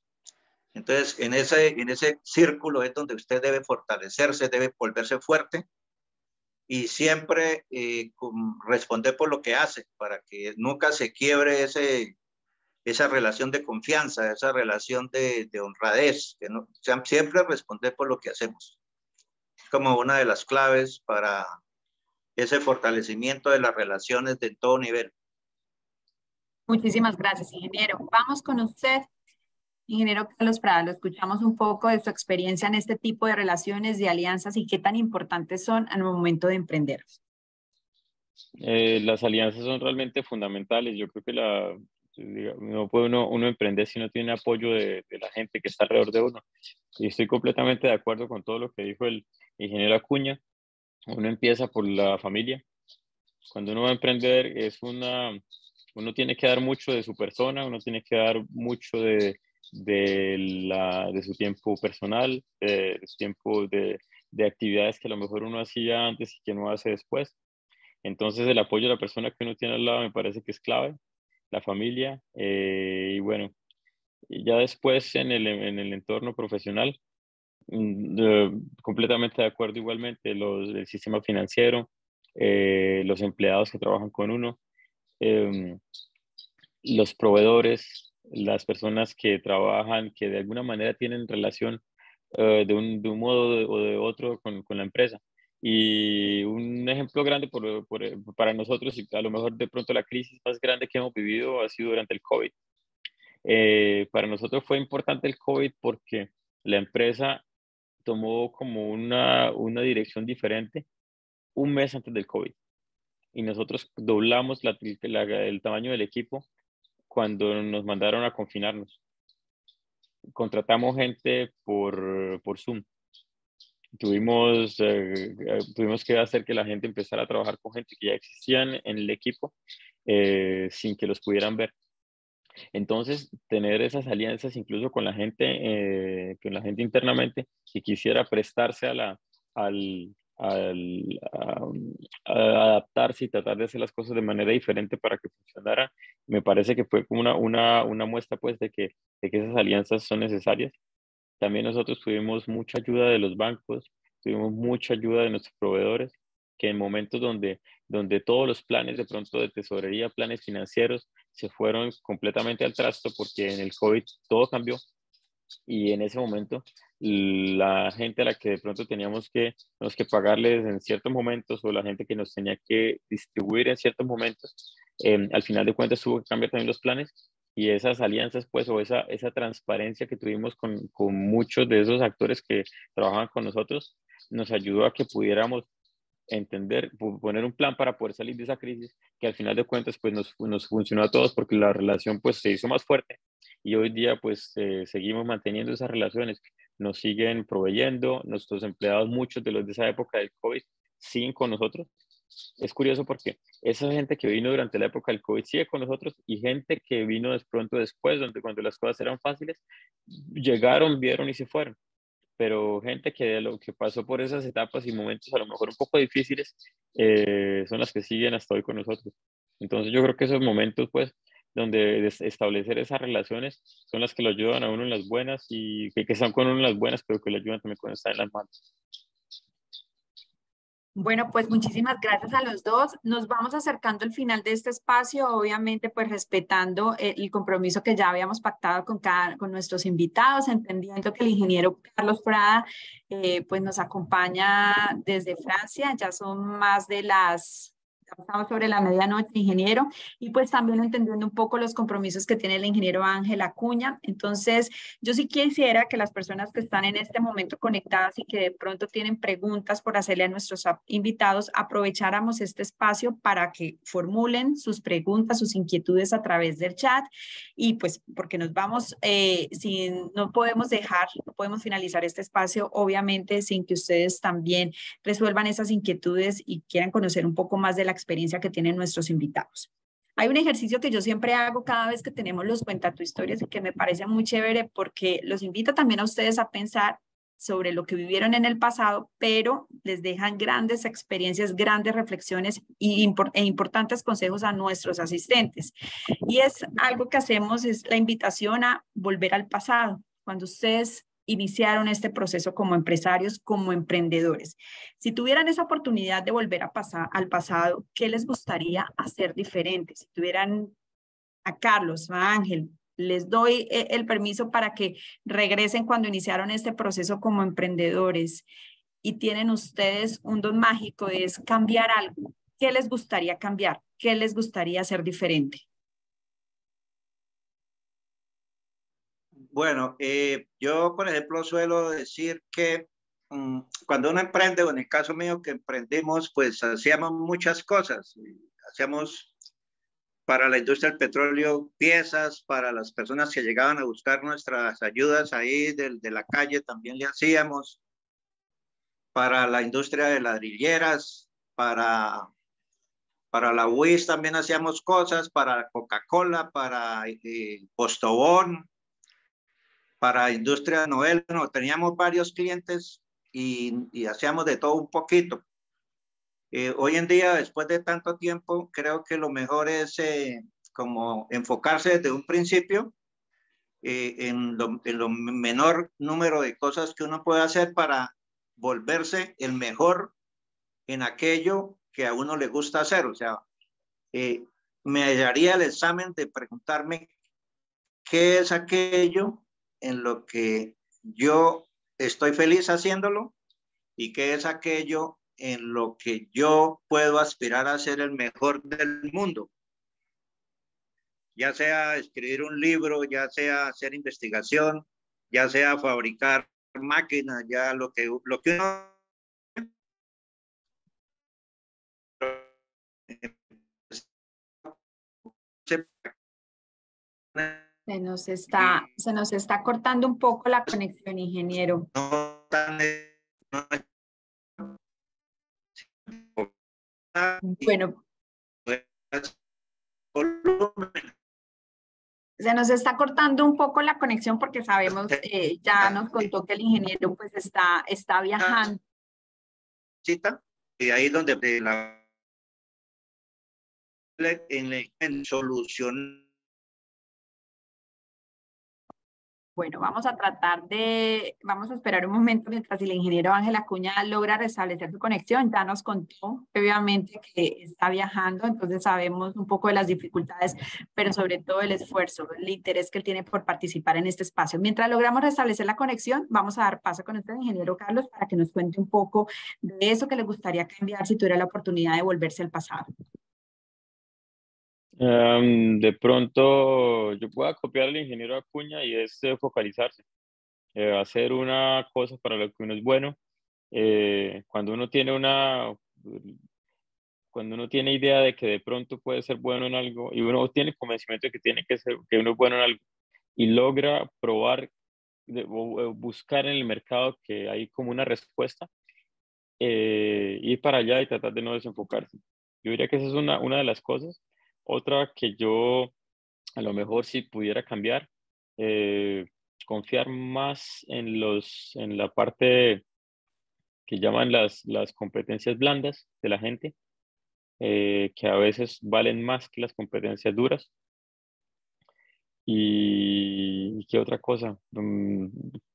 Entonces, en ese círculo es donde usted debe fortalecerse, debe volverse fuerte y siempre responder por lo que hace, para que nunca se quiebre esa relación de confianza, esa relación de honradez, que no, siempre responder por lo que hacemos, como una de las claves para ese fortalecimiento de las relaciones de todo nivel. Muchísimas gracias, ingeniero. Vamos con usted, ingeniero Carlos Prada. Lo escuchamos un poco de su experiencia en este tipo de relaciones, de alianzas y qué tan importantes son al momento de emprender. Las alianzas son realmente fundamentales. Yo creo que no puede uno emprender si no tiene apoyo de la gente que está alrededor de uno. Y estoy completamente de acuerdo con todo lo que dijo el ingeniero Acuña. Uno empieza por la familia. Cuando uno va a emprender uno tiene que dar mucho de su persona, uno tiene que dar mucho de su tiempo personal, de su tiempo de actividades que a lo mejor uno hacía antes y que no hace después. Entonces el apoyo de la persona que uno tiene al lado me parece que es clave, la familia, y bueno, y ya después en el entorno profesional, completamente de acuerdo igualmente, el sistema financiero, los empleados que trabajan con uno, eh, los proveedores, las personas que trabajan, que de alguna manera tienen relación de un modo o de otro con la empresa. Y un ejemplo grande para nosotros, y a lo mejor de pronto la crisis más grande que hemos vivido ha sido durante el COVID. Para nosotros fue importante el COVID porque la empresa tomó como una dirección diferente un mes antes del COVID. Y nosotros doblamos el tamaño del equipo cuando nos mandaron a confinarnos. Contratamos gente por Zoom. Tuvimos que hacer que la gente empezara a trabajar con gente que ya existían en el equipo sin que los pudieran ver. Entonces, tener esas alianzas incluso con la gente internamente que quisiera prestarse al, a adaptarse y tratar de hacer las cosas de manera diferente para que funcionara, me parece que fue como una muestra pues de que esas alianzas son necesarias. También nosotros tuvimos mucha ayuda de los bancos, tuvimos mucha ayuda de nuestros proveedores, que en momentos donde todos los planes de pronto de tesorería, planes financieros, se fueron completamente al trasto porque en el COVID todo cambió y en ese momento la gente a la que de pronto teníamos que pagarles en ciertos momentos o la gente que nos tenía que distribuir en ciertos momentos, al final de cuentas tuvo que cambiar también los planes y esas alianzas pues o esa transparencia que tuvimos con muchos de esos actores que trabajaban con nosotros nos ayudó a que pudiéramos entender, poner un plan para poder salir de esa crisis, que al final de cuentas pues nos funcionó a todos porque la relación pues se hizo más fuerte y hoy día pues seguimos manteniendo esas relaciones, nos siguen proveyendo, nuestros empleados, muchos de los de esa época del COVID, siguen con nosotros. Es curioso porque esa gente que vino durante la época del COVID sigue con nosotros y gente que vino de pronto después, donde cuando las cosas eran fáciles, llegaron, vieron y se fueron. Pero gente que de lo que pasó por esas etapas y momentos a lo mejor un poco difíciles, son las que siguen hasta hoy con nosotros. Entonces yo creo que esos momentos, pues, donde establecer esas relaciones son las que lo ayudan a uno en las buenas y que están con uno en las buenas, pero que lo ayudan también cuando está en las malas. Bueno, pues muchísimas gracias a los dos. Nos vamos acercando al final de este espacio, obviamente pues respetando el compromiso que ya habíamos pactado con nuestros invitados, entendiendo que el ingeniero Carlos Prada pues nos acompaña desde Francia, ya son más de ya estamos sobre la medianoche, ingeniero, y pues también entendiendo un poco los compromisos que tiene el ingeniero Ángel Acuña. Entonces, yo sí quisiera que las personas que están en este momento conectadas y que de pronto tienen preguntas por hacerle a nuestros invitados, aprovecháramos este espacio para que formulen sus preguntas, sus inquietudes a través del chat y pues porque nos vamos, no podemos finalizar este espacio obviamente sin que ustedes también resuelvan esas inquietudes y quieran conocer un poco más de la experiencia que tienen nuestros invitados. Hay un ejercicio que yo siempre hago cada vez que tenemos los Cuenta tu Historias y que me parece muy chévere porque los invita también a ustedes a pensar sobre lo que vivieron en el pasado, pero les dejan grandes experiencias, grandes reflexiones e importantes consejos a nuestros asistentes. Y es algo que hacemos, es la invitación a volver al pasado. Cuando ustedes iniciaron este proceso como empresarios, como emprendedores. Si tuvieran esa oportunidad de volver al pasado, ¿qué les gustaría hacer diferente? Si tuvieran a Carlos, a Ángel, les doy el permiso para que regresen cuando iniciaron este proceso como emprendedores y tienen ustedes un don mágico, es cambiar algo. ¿Qué les gustaría cambiar? ¿Qué les gustaría hacer diferente? Bueno, yo, por ejemplo, suelo decir que cuando uno emprende, o en el caso mío que emprendimos, pues hacíamos muchas cosas. Hacíamos para la industria del petróleo piezas, para las personas que llegaban a buscar nuestras ayudas ahí de la calle también le hacíamos, para la industria de ladrilleras, para la WIS también hacíamos cosas, para Coca-Cola, para Postobón, para Industria Novel, no, teníamos varios clientes y hacíamos de todo un poquito. Hoy en día, después de tanto tiempo, creo que lo mejor es como enfocarse desde un principio en lo menor número de cosas que uno puede hacer para volverse el mejor en aquello que a uno le gusta hacer. O sea, me haría el examen de preguntarme qué es aquello en lo que yo estoy feliz haciéndolo y qué es aquello en lo que yo puedo aspirar a ser el mejor del mundo. Ya sea escribir un libro, ya sea hacer investigación, ya sea fabricar máquinas, ya lo que uno Se nos está cortando un poco la conexión, ingeniero. no tan Bueno, se nos está cortando un poco la conexión porque sabemos, ya nos contó que el ingeniero pues está viajando. Y ahí donde en solución. Bueno, vamos a esperar un momento mientras el ingeniero Ángel Acuña logra restablecer su conexión. Ya nos contó previamente que está viajando, entonces sabemos un poco de las dificultades, pero sobre todo el esfuerzo, el interés que él tiene por participar en este espacio. Mientras logramos restablecer la conexión, vamos a dar paso con nuestro ingeniero Carlos para que nos cuente un poco de eso que le gustaría cambiar si tuviera la oportunidad de volverse al pasado. De pronto yo puedo copiar al ingeniero Acuña y es focalizarse, hacer una cosa para lo que uno es bueno. Cuando uno tiene cuando uno tiene idea de que de pronto puede ser bueno en algo y uno tiene convencimiento de que que uno es bueno en algo y logra probar o buscar en el mercado que hay como una respuesta, ir para allá y tratar de no desenfocarse. Yo diría que esa es una de las cosas. Otra que yo a lo mejor si pudiera cambiar, eh, confiar más en la parte que llaman las competencias blandas de la gente, que a veces valen más que las competencias duras. ¿Y qué otra cosa?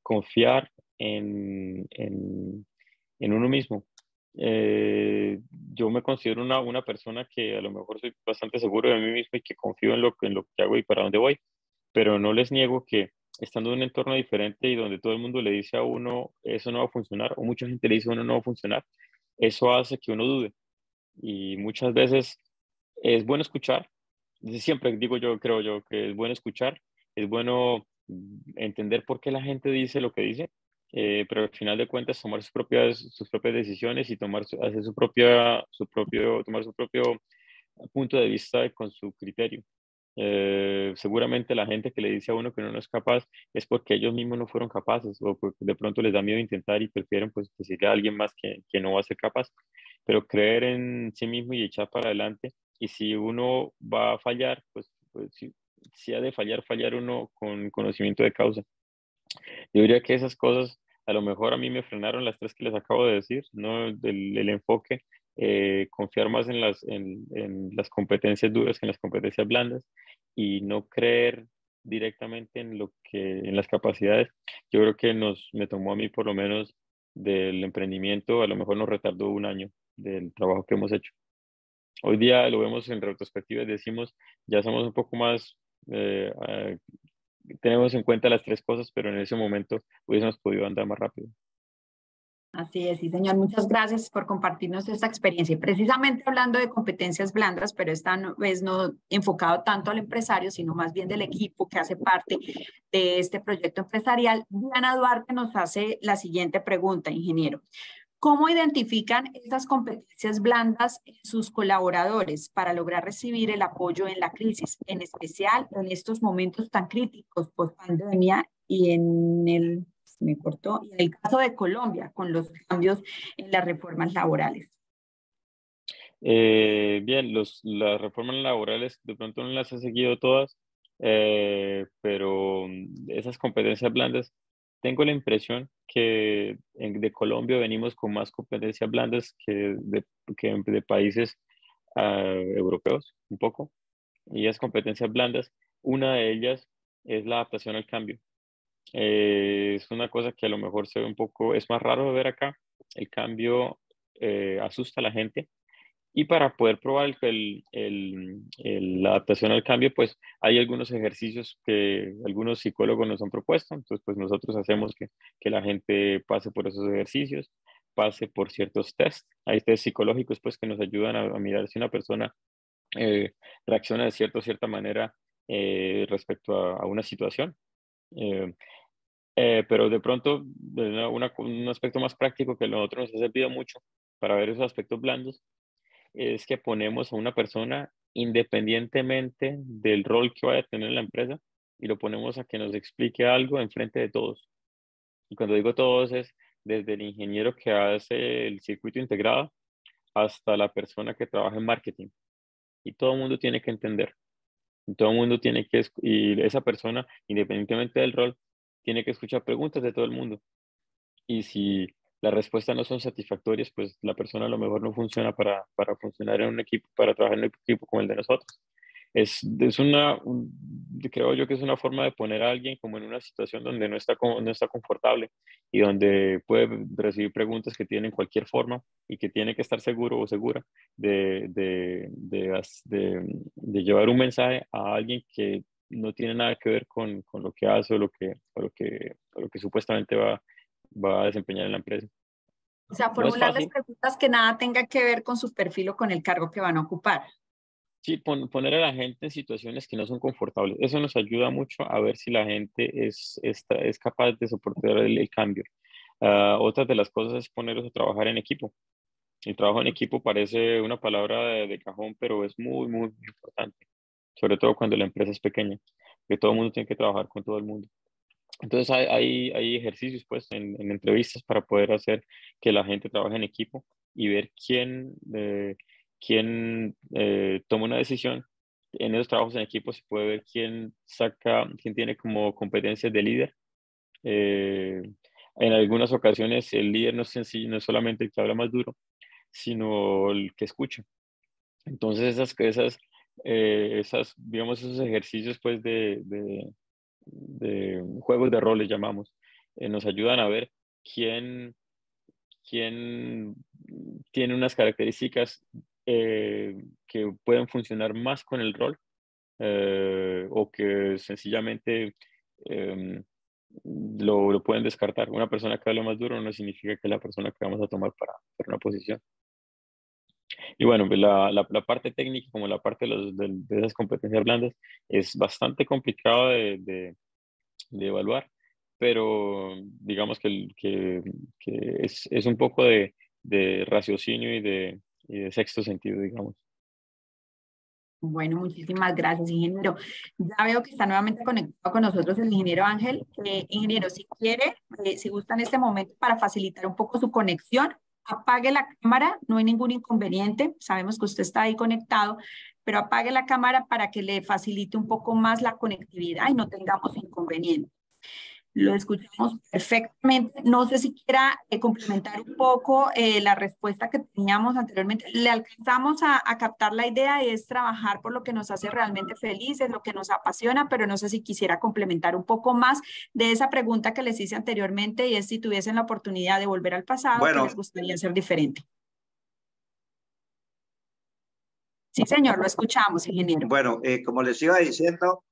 Confiar en uno mismo. Yo me considero una persona que a lo mejor soy bastante seguro de mí mismo y que confío en lo que hago y para dónde voy, pero no les niego que estando en un entorno diferente y donde todo el mundo le dice a uno eso no va a funcionar, o mucha gente le dice a uno no va a funcionar, eso hace que uno dude. Y muchas veces es bueno escuchar. Siempre digo yo, creo yo, que es bueno escuchar, es bueno entender por qué la gente dice lo que dice, pero al final de cuentas tomar sus propias decisiones y hacer tomar su propio punto de vista con su criterio. Seguramente la gente que le dice a uno que uno no es capaz es porque ellos mismos no fueron capaces o porque de pronto les da miedo intentar y prefieren pues decirle a alguien más que no va a ser capaz. Pero creer en sí mismo y echar para adelante. Y si uno va a fallar, pues si ha de fallar, fallar uno con conocimiento de causa. Yo diría que esas cosas a lo mejor a mí me frenaron las tres que les acabo de decir, ¿no? El enfoque, confiar más en las competencias duras que en las competencias blandas y no creer directamente en las capacidades. Yo creo que me tomó a mí por lo menos del emprendimiento, a lo mejor nos retardó un año del trabajo que hemos hecho. Hoy día lo vemos en retrospectiva y decimos, ya somos un poco más tenemos en cuenta las tres cosas, pero en ese momento hubiésemos podido andar más rápido. Así es, sí, señor. Muchas gracias por compartirnos esta experiencia. Y precisamente hablando de competencias blandas, pero esta vez no enfocado tanto al empresario, sino más bien del equipo que hace parte de este proyecto empresarial, Diana Duarte nos hace la siguiente pregunta, ingeniero. ¿Cómo identifican estas competencias blandas en sus colaboradores para lograr recibir el apoyo en la crisis, en especial en estos momentos tan críticos post pandemia y me cortó, y en el caso de Colombia, con los cambios en las reformas laborales? Bien, las reformas laborales de pronto no las he seguido todas, pero esas competencias blandas, tengo la impresión que de Colombia venimos con más competencias blandas que de países europeos, un poco. Y esas competencias blandas, una de ellas es la adaptación al cambio. Es una cosa que a lo mejor se ve un poco, es más raro de ver acá. El cambio asusta a la gente y para poder probar la adaptación al cambio, pues hay algunos ejercicios que algunos psicólogos nos han propuesto. Entonces, pues nosotros hacemos que la gente pase por esos ejercicios, pase por ciertos tests. Hay test psicológicos, pues, que nos ayudan a mirar si una persona eh, reacciona de cierta manera respecto a una situación. Eh, pero de pronto, un aspecto más práctico que a nosotros nos ha servido mucho para ver esos aspectos blandos es que ponemos a una persona independientemente del rol que vaya a tener en la empresa y lo ponemos a que nos explique algo enfrente de todos. Y cuando digo todos es desde el ingeniero que hace el circuito integrado hasta la persona que trabaja en marketing. Y todo el mundo tiene que entender. Y todo el mundo y esa persona, independientemente del rol, tiene que escuchar preguntas de todo el mundo. Y si las respuestas no son satisfactorias, pues la persona a lo mejor no funciona para funcionar en un equipo, para trabajar en un equipo como el de nosotros. Creo yo que es una forma de poner a alguien como en una situación donde no está confortable y donde puede recibir preguntas que tienen cualquier forma y que tiene que estar seguro o segura de llevar un mensaje a alguien que no tiene nada que ver con lo que hace o lo que supuestamente va a desempeñar en la empresa. O sea, No es formularles fácil. preguntas que nada tenga que ver con su perfil o con el cargo que van a ocupar. Sí, poner a la gente en situaciones que no son confortables. Eso nos ayuda mucho a ver si la gente es capaz de soportar el cambio. Otra de las cosas es ponerlos a trabajar en equipo. El trabajo en equipo parece una palabra de cajón, pero es muy importante. Sobre todo cuando la empresa es pequeña, que todo el mundo tiene que trabajar con todo el mundo. Entonces hay ejercicios pues en entrevistas para poder hacer que la gente trabaje en equipo y ver quién toma una decisión. En esos trabajos en equipo se puede ver quién tiene como competencias de líder. Eh, en algunas ocasiones el líder no es sencillo, no es solamente el que habla más duro, sino el que escucha. Entonces digamos, esos ejercicios pues de juegos de roles llamamos, nos ayudan a ver quién, quién tiene unas características que pueden funcionar más con el rol o que sencillamente eh, lo pueden descartar. Una persona que habla más duro no significa que es la persona que vamos a tomar para una posición. Y bueno, pues la parte técnica, como la parte de esas competencias blandas, es bastante complicado de evaluar, pero digamos que es un poco de raciocinio y de sexto sentido, digamos. Bueno, muchísimas gracias, ingeniero. Ya veo que está nuevamente conectado con nosotros el ingeniero Ángel. Ingeniero, si quiere, si gusta en este momento para facilitar un poco su conexión, apague la cámara, no hay ningún inconveniente. Sabemos que usted está ahí conectado, pero apague la cámara para que le facilite un poco más la conectividad y no tengamos inconveniente. Lo escuchamos perfectamente. No sé si quiera complementar un poco la respuesta que teníamos anteriormente. Le alcanzamos a captar la idea, es trabajar por lo que nos hace realmente felices, lo que nos apasiona, pero no sé si quisiera complementar un poco más de esa pregunta que les hice anteriormente y es si tuviesen la oportunidad de volver al pasado, ¿qué les Bueno, gustaría hacer diferente? Sí, señor, lo escuchamos, ingeniero. bueno, como les iba diciendo,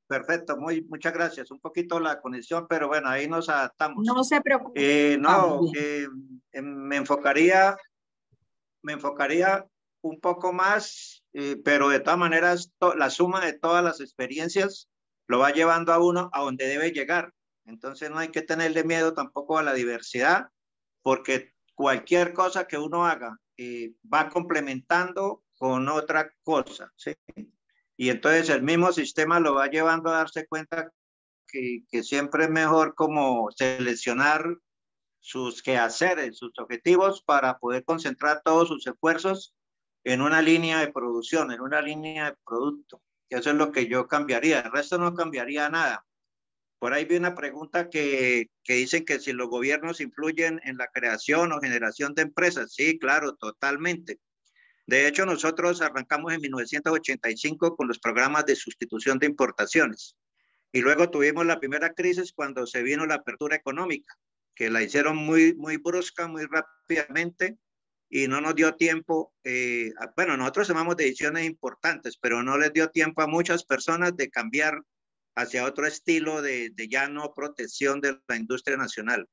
perfecto, muchas gracias. Un poquito la conexión, pero bueno, ahí nos adaptamos. No se preocupe, vamos No, bien. me enfocaría un poco más, pero de todas maneras, la suma de todas las experiencias lo va llevando a uno a donde debe llegar. Entonces no hay que tenerle miedo tampoco a la diversidad, porque cualquier cosa que uno haga va complementando con otra cosa, ¿sí? Y entonces el mismo sistema lo va llevando a darse cuenta que siempre es mejor como seleccionar sus quehaceres, sus objetivos para poder concentrar todos sus esfuerzos en una línea de producción, en una línea de producto. Que eso es lo que yo cambiaría. El resto no cambiaría nada. Por ahí vi una pregunta que dicen que si los gobiernos influyen en la creación o generación de empresas. Sí, claro, totalmente. De hecho, nosotros arrancamos en 1985 con los programas de sustitución de importaciones. Y luego tuvimos la primera crisis cuando se vino la apertura económica, que la hicieron muy brusca, muy rápidamente, y no nos dio tiempo, bueno, nosotros tomamos decisiones importantes, pero no les dio tiempo a muchas personas de cambiar hacia otro estilo de ya no protección de la industria nacional.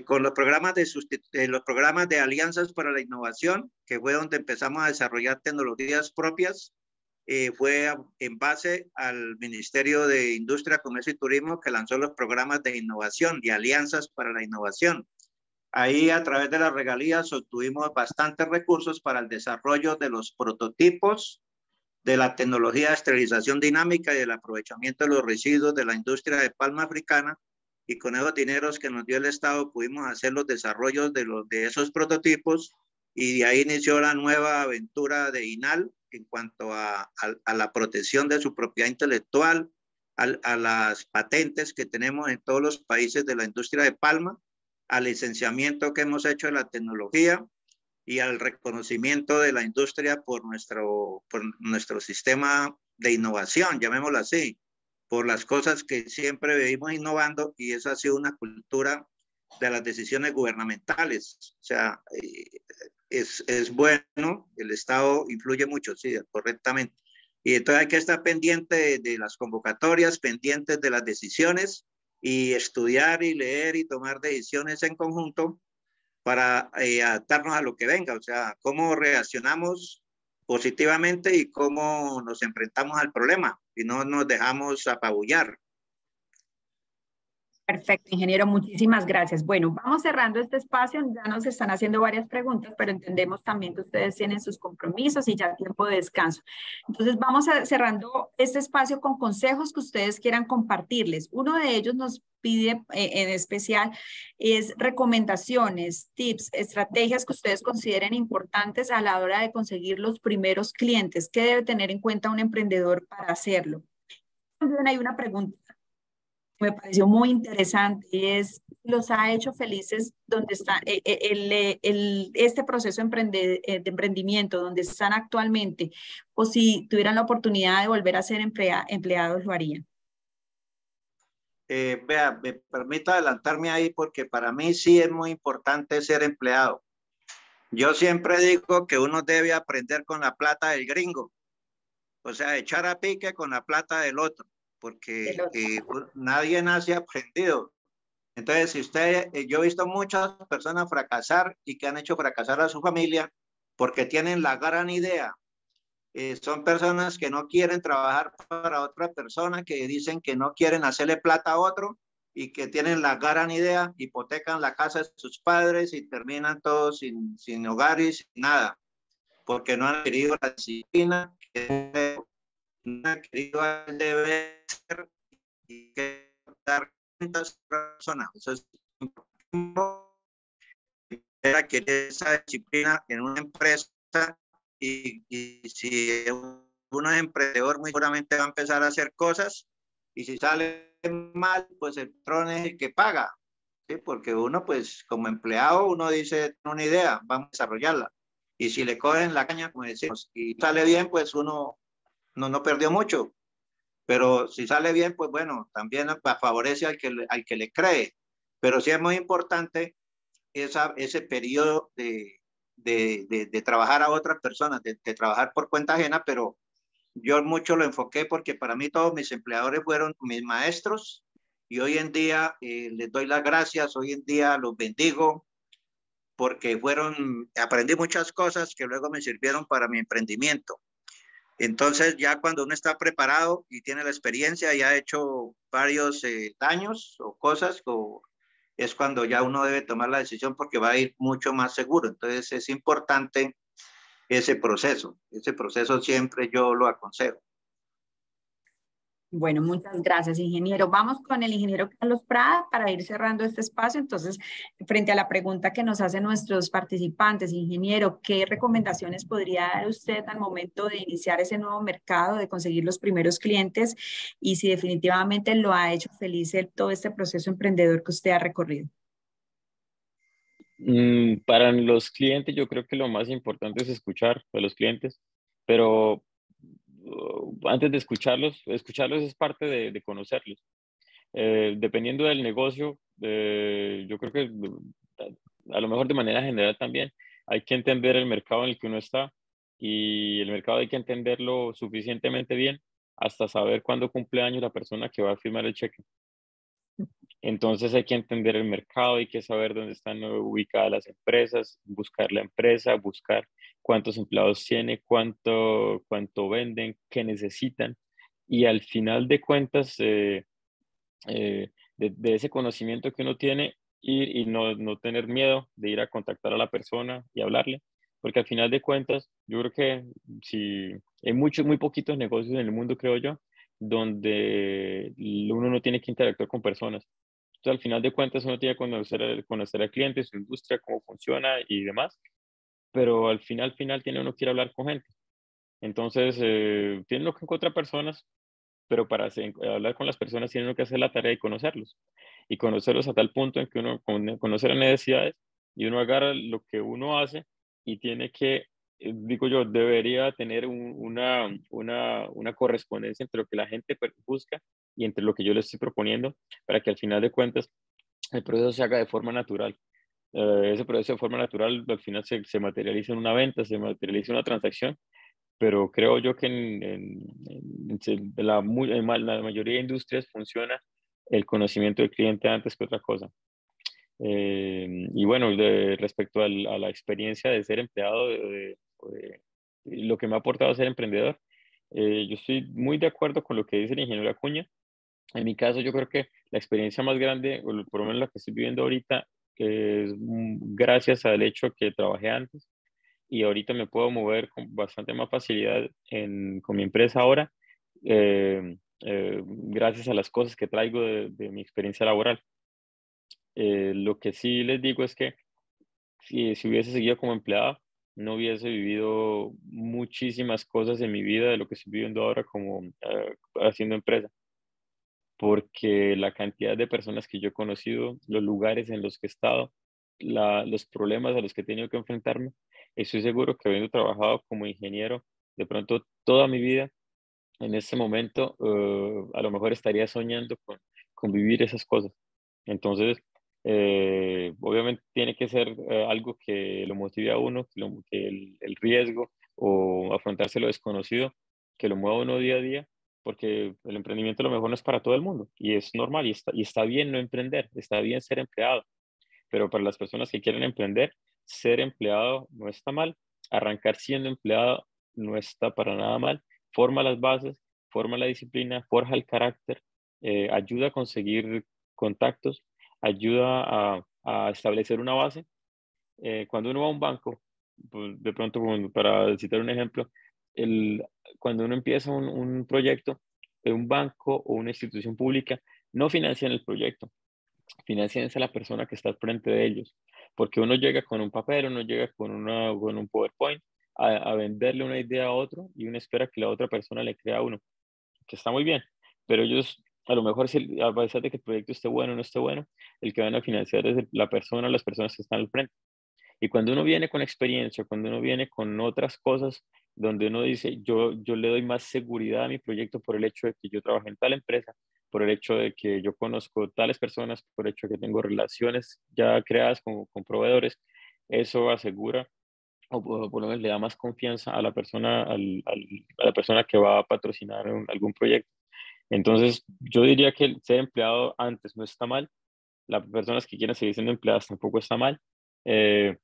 Con los programas de alianzas para la innovación, que fue donde empezamos a desarrollar tecnologías propias, fue en base al Ministerio de Industria, Comercio y Turismo que lanzó los programas de innovación y alianzas para la innovación. Ahí a través de las regalías obtuvimos bastantes recursos para el desarrollo de los prototipos, de la tecnología de esterilización dinámica y del aprovechamiento de los residuos de la industria de palma africana, y con esos dineros que nos dio el Estado pudimos hacer los desarrollos de esos prototipos, y de ahí inició la nueva aventura de INAL en cuanto a la protección de su propiedad intelectual, a las patentes que tenemos en todos los países de la industria de palma, al licenciamiento que hemos hecho de la tecnología y al reconocimiento de la industria por nuestro sistema de innovación, llamémoslo así, por las cosas que siempre vivimos innovando, y esa ha sido una cultura de las decisiones gubernamentales. O sea, es bueno, el Estado influye mucho, sí, correctamente. Y entonces hay que estar pendiente de las convocatorias, pendientes de las decisiones, y estudiar y leer y tomar decisiones en conjunto para adaptarnos a lo que venga, o sea, cómo reaccionamos positivamente y cómo nos enfrentamos al problema y no nos dejamos apabullar. Perfecto, ingeniero, muchísimas gracias. Bueno, vamos cerrando este espacio, ya nos están haciendo varias preguntas, pero entendemos también que ustedes tienen sus compromisos y ya tiempo de descanso. Entonces, cerrando este espacio con consejos que ustedes quieran compartirles. Uno de ellos nos pide en especial es recomendaciones, tips, estrategias que ustedes consideren importantes a la hora de conseguir los primeros clientes. ¿Qué debe tener en cuenta un emprendedor para hacerlo? También hay una pregunta me pareció muy interesante y es, los ha hecho felices donde está este proceso de emprendimiento, donde están actualmente, o si tuvieran la oportunidad de volver a ser empleados, lo harían. Vea, me permito adelantarme ahí porque para mí sí es muy importante ser empleado. Yo siempre digo que uno debe aprender con la plata del gringo, o sea, echar a pique con la plata del otro, porque nadie nace aprendido. Entonces, si usted, yo he visto muchas personas fracasar y que han hecho fracasar a su familia porque tienen la gran idea. Son personas que no quieren trabajar para otra persona, que dicen que no quieren hacerle plata a otro y que tienen la gran idea, hipotecan la casa de sus padres y terminan todos sin hogar y sin nada, porque no han adquirido la disciplina que no han adquirido el deber y que dar cuentas a otra persona. Eso es era que esa disciplina en una empresa y si uno es emprendedor muy seguramente va a empezar a hacer cosas y si sale mal pues el patrón es el que paga, ¿sí? Porque uno pues como empleado uno dice una idea, vamos a desarrollarla y si le cogen la caña como decimos y sale bien pues uno no perdió mucho, pero si sale bien pues bueno también favorece al que le cree, pero sí es muy importante ese periodo de trabajar a otras personas, de trabajar por cuenta ajena, pero yo mucho lo enfoqué porque para mí todos mis empleadores fueron mis maestros y hoy en día les doy las gracias, hoy en día los bendigo porque aprendí muchas cosas que luego me sirvieron para mi emprendimiento. Entonces ya cuando uno está preparado y tiene la experiencia y ha hecho varios daños o cosas, es cuando ya uno debe tomar la decisión porque va a ir mucho más seguro. Entonces es importante ese proceso siempre yo lo aconsejo. Bueno, muchas gracias, ingeniero. Vamos con el ingeniero Carlos Prada para ir cerrando este espacio. Entonces, frente a la pregunta que nos hacen nuestros participantes, ingeniero, ¿qué recomendaciones podría dar usted al momento de iniciar ese nuevo mercado, de conseguir los primeros clientes y si definitivamente lo ha hecho feliz todo este proceso emprendedor que usted ha recorrido? Para los clientes, yo creo que lo más importante es escuchar a los clientes, pero antes de escucharlos es parte de conocerlos. Dependiendo del negocio, yo creo que a lo mejor de manera general también hay que entender el mercado en el que uno está y el mercado hay que entenderlo suficientemente bien hasta saber cuándo cumple años la persona que va a firmar el cheque. Entonces hay que entender el mercado, hay que saber dónde están ubicadas las empresas, buscar la empresa, buscar cuántos empleados tiene, cuánto venden, qué necesitan. Y al final de cuentas, de ese conocimiento que uno tiene, ir y no tener miedo de ir a contactar a la persona y hablarle. Porque al final de cuentas, yo creo que si hay muy poquitos negocios en el mundo, creo yo, donde uno no tiene que interactuar con personas. Entonces, al final de cuentas, uno tiene que conocer al cliente, su industria, cómo funciona y demás, pero al final tiene uno que ir a hablar con gente. Entonces, tiene uno que encontrar personas, pero para hablar con las personas tiene uno que hacer la tarea y conocerlos. Y conocerlos a tal punto en que uno conoce las necesidades y uno agarra lo que uno hace y tiene que, digo yo, debería tener una correspondencia entre lo que la gente busca y entre lo que yo le estoy proponiendo para que al final de cuentas el proceso se haga de forma natural. Ese proceso de forma natural al final se materializa en una venta, se materializa en una transacción, pero creo yo que en la mayoría de industrias funciona el conocimiento del cliente antes que otra cosa. Y bueno, respecto a la experiencia de ser empleado, lo que me ha aportado ser emprendedor, yo estoy muy de acuerdo con lo que dice el ingeniero Acuña. En mi caso, yo creo que la experiencia más grande, o por lo menos la que estoy viviendo ahorita, es gracias al hecho que trabajé antes y ahorita me puedo mover con bastante más facilidad con mi empresa ahora, gracias a las cosas que traigo de mi experiencia laboral. Lo que sí les digo es que si hubiese seguido como empleado, no hubiese vivido muchísimas cosas en mi vida de lo que estoy viviendo ahora como haciendo empresa, porque la cantidad de personas que yo he conocido, los lugares en los que he estado, los problemas a los que he tenido que enfrentarme, estoy seguro que habiendo trabajado como ingeniero de pronto toda mi vida, en este momento a lo mejor estaría soñando con vivir esas cosas. Entonces, obviamente tiene que ser algo que lo motive a uno, que el riesgo o afrontarse lo desconocido, que lo mueva a uno día a día, porque el emprendimiento a lo mejor no es para todo el mundo y es normal y está bien no emprender, está bien ser empleado, pero para las personas que quieren emprender, ser empleado no está mal, arrancar siendo empleado no está para nada mal, forma las bases, forma la disciplina, forja el carácter, ayuda a conseguir contactos, ayuda a establecer una base. Cuando uno va a un banco, pues de pronto, para citar un ejemplo, el, cuando uno empieza un proyecto, un banco o una institución pública no financian el proyecto, financian a la persona que está al frente de ellos, porque uno llega con un papel, uno llega con un PowerPoint a venderle una idea a otro y uno espera que la otra persona le crea a uno, que está muy bien, pero ellos, a lo mejor, si, a pesar de que el proyecto esté bueno o no esté bueno, el que van a financiar es la persona, las personas que están al frente. Y cuando uno viene con experiencia, cuando uno viene con otras cosas, donde uno dice, yo le doy más seguridad a mi proyecto por el hecho de que yo trabajé en tal empresa, por el hecho de que yo conozco tales personas, por el hecho de que tengo relaciones ya creadas con proveedores, eso asegura o por lo menos le da más confianza a la persona, a la persona que va a patrocinar algún proyecto. Entonces, yo diría que el ser empleado antes no está mal, las personas que quieran seguir siendo empleadas tampoco está mal, eh,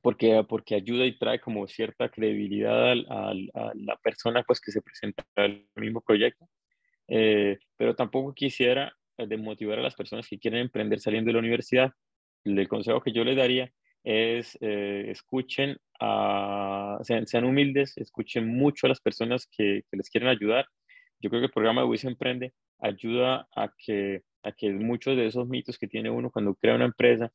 porque ayuda y trae como cierta credibilidad a la persona pues, que se presenta al mismo proyecto. Pero tampoco quisiera desmotivar a las personas que quieren emprender saliendo de la universidad. El consejo que yo les daría es escuchen, sean humildes, escuchen mucho a las personas que les quieren ayudar. Yo creo que el programa de WIS Emprende ayuda a que muchos de esos mitos que tiene uno cuando crea una empresa,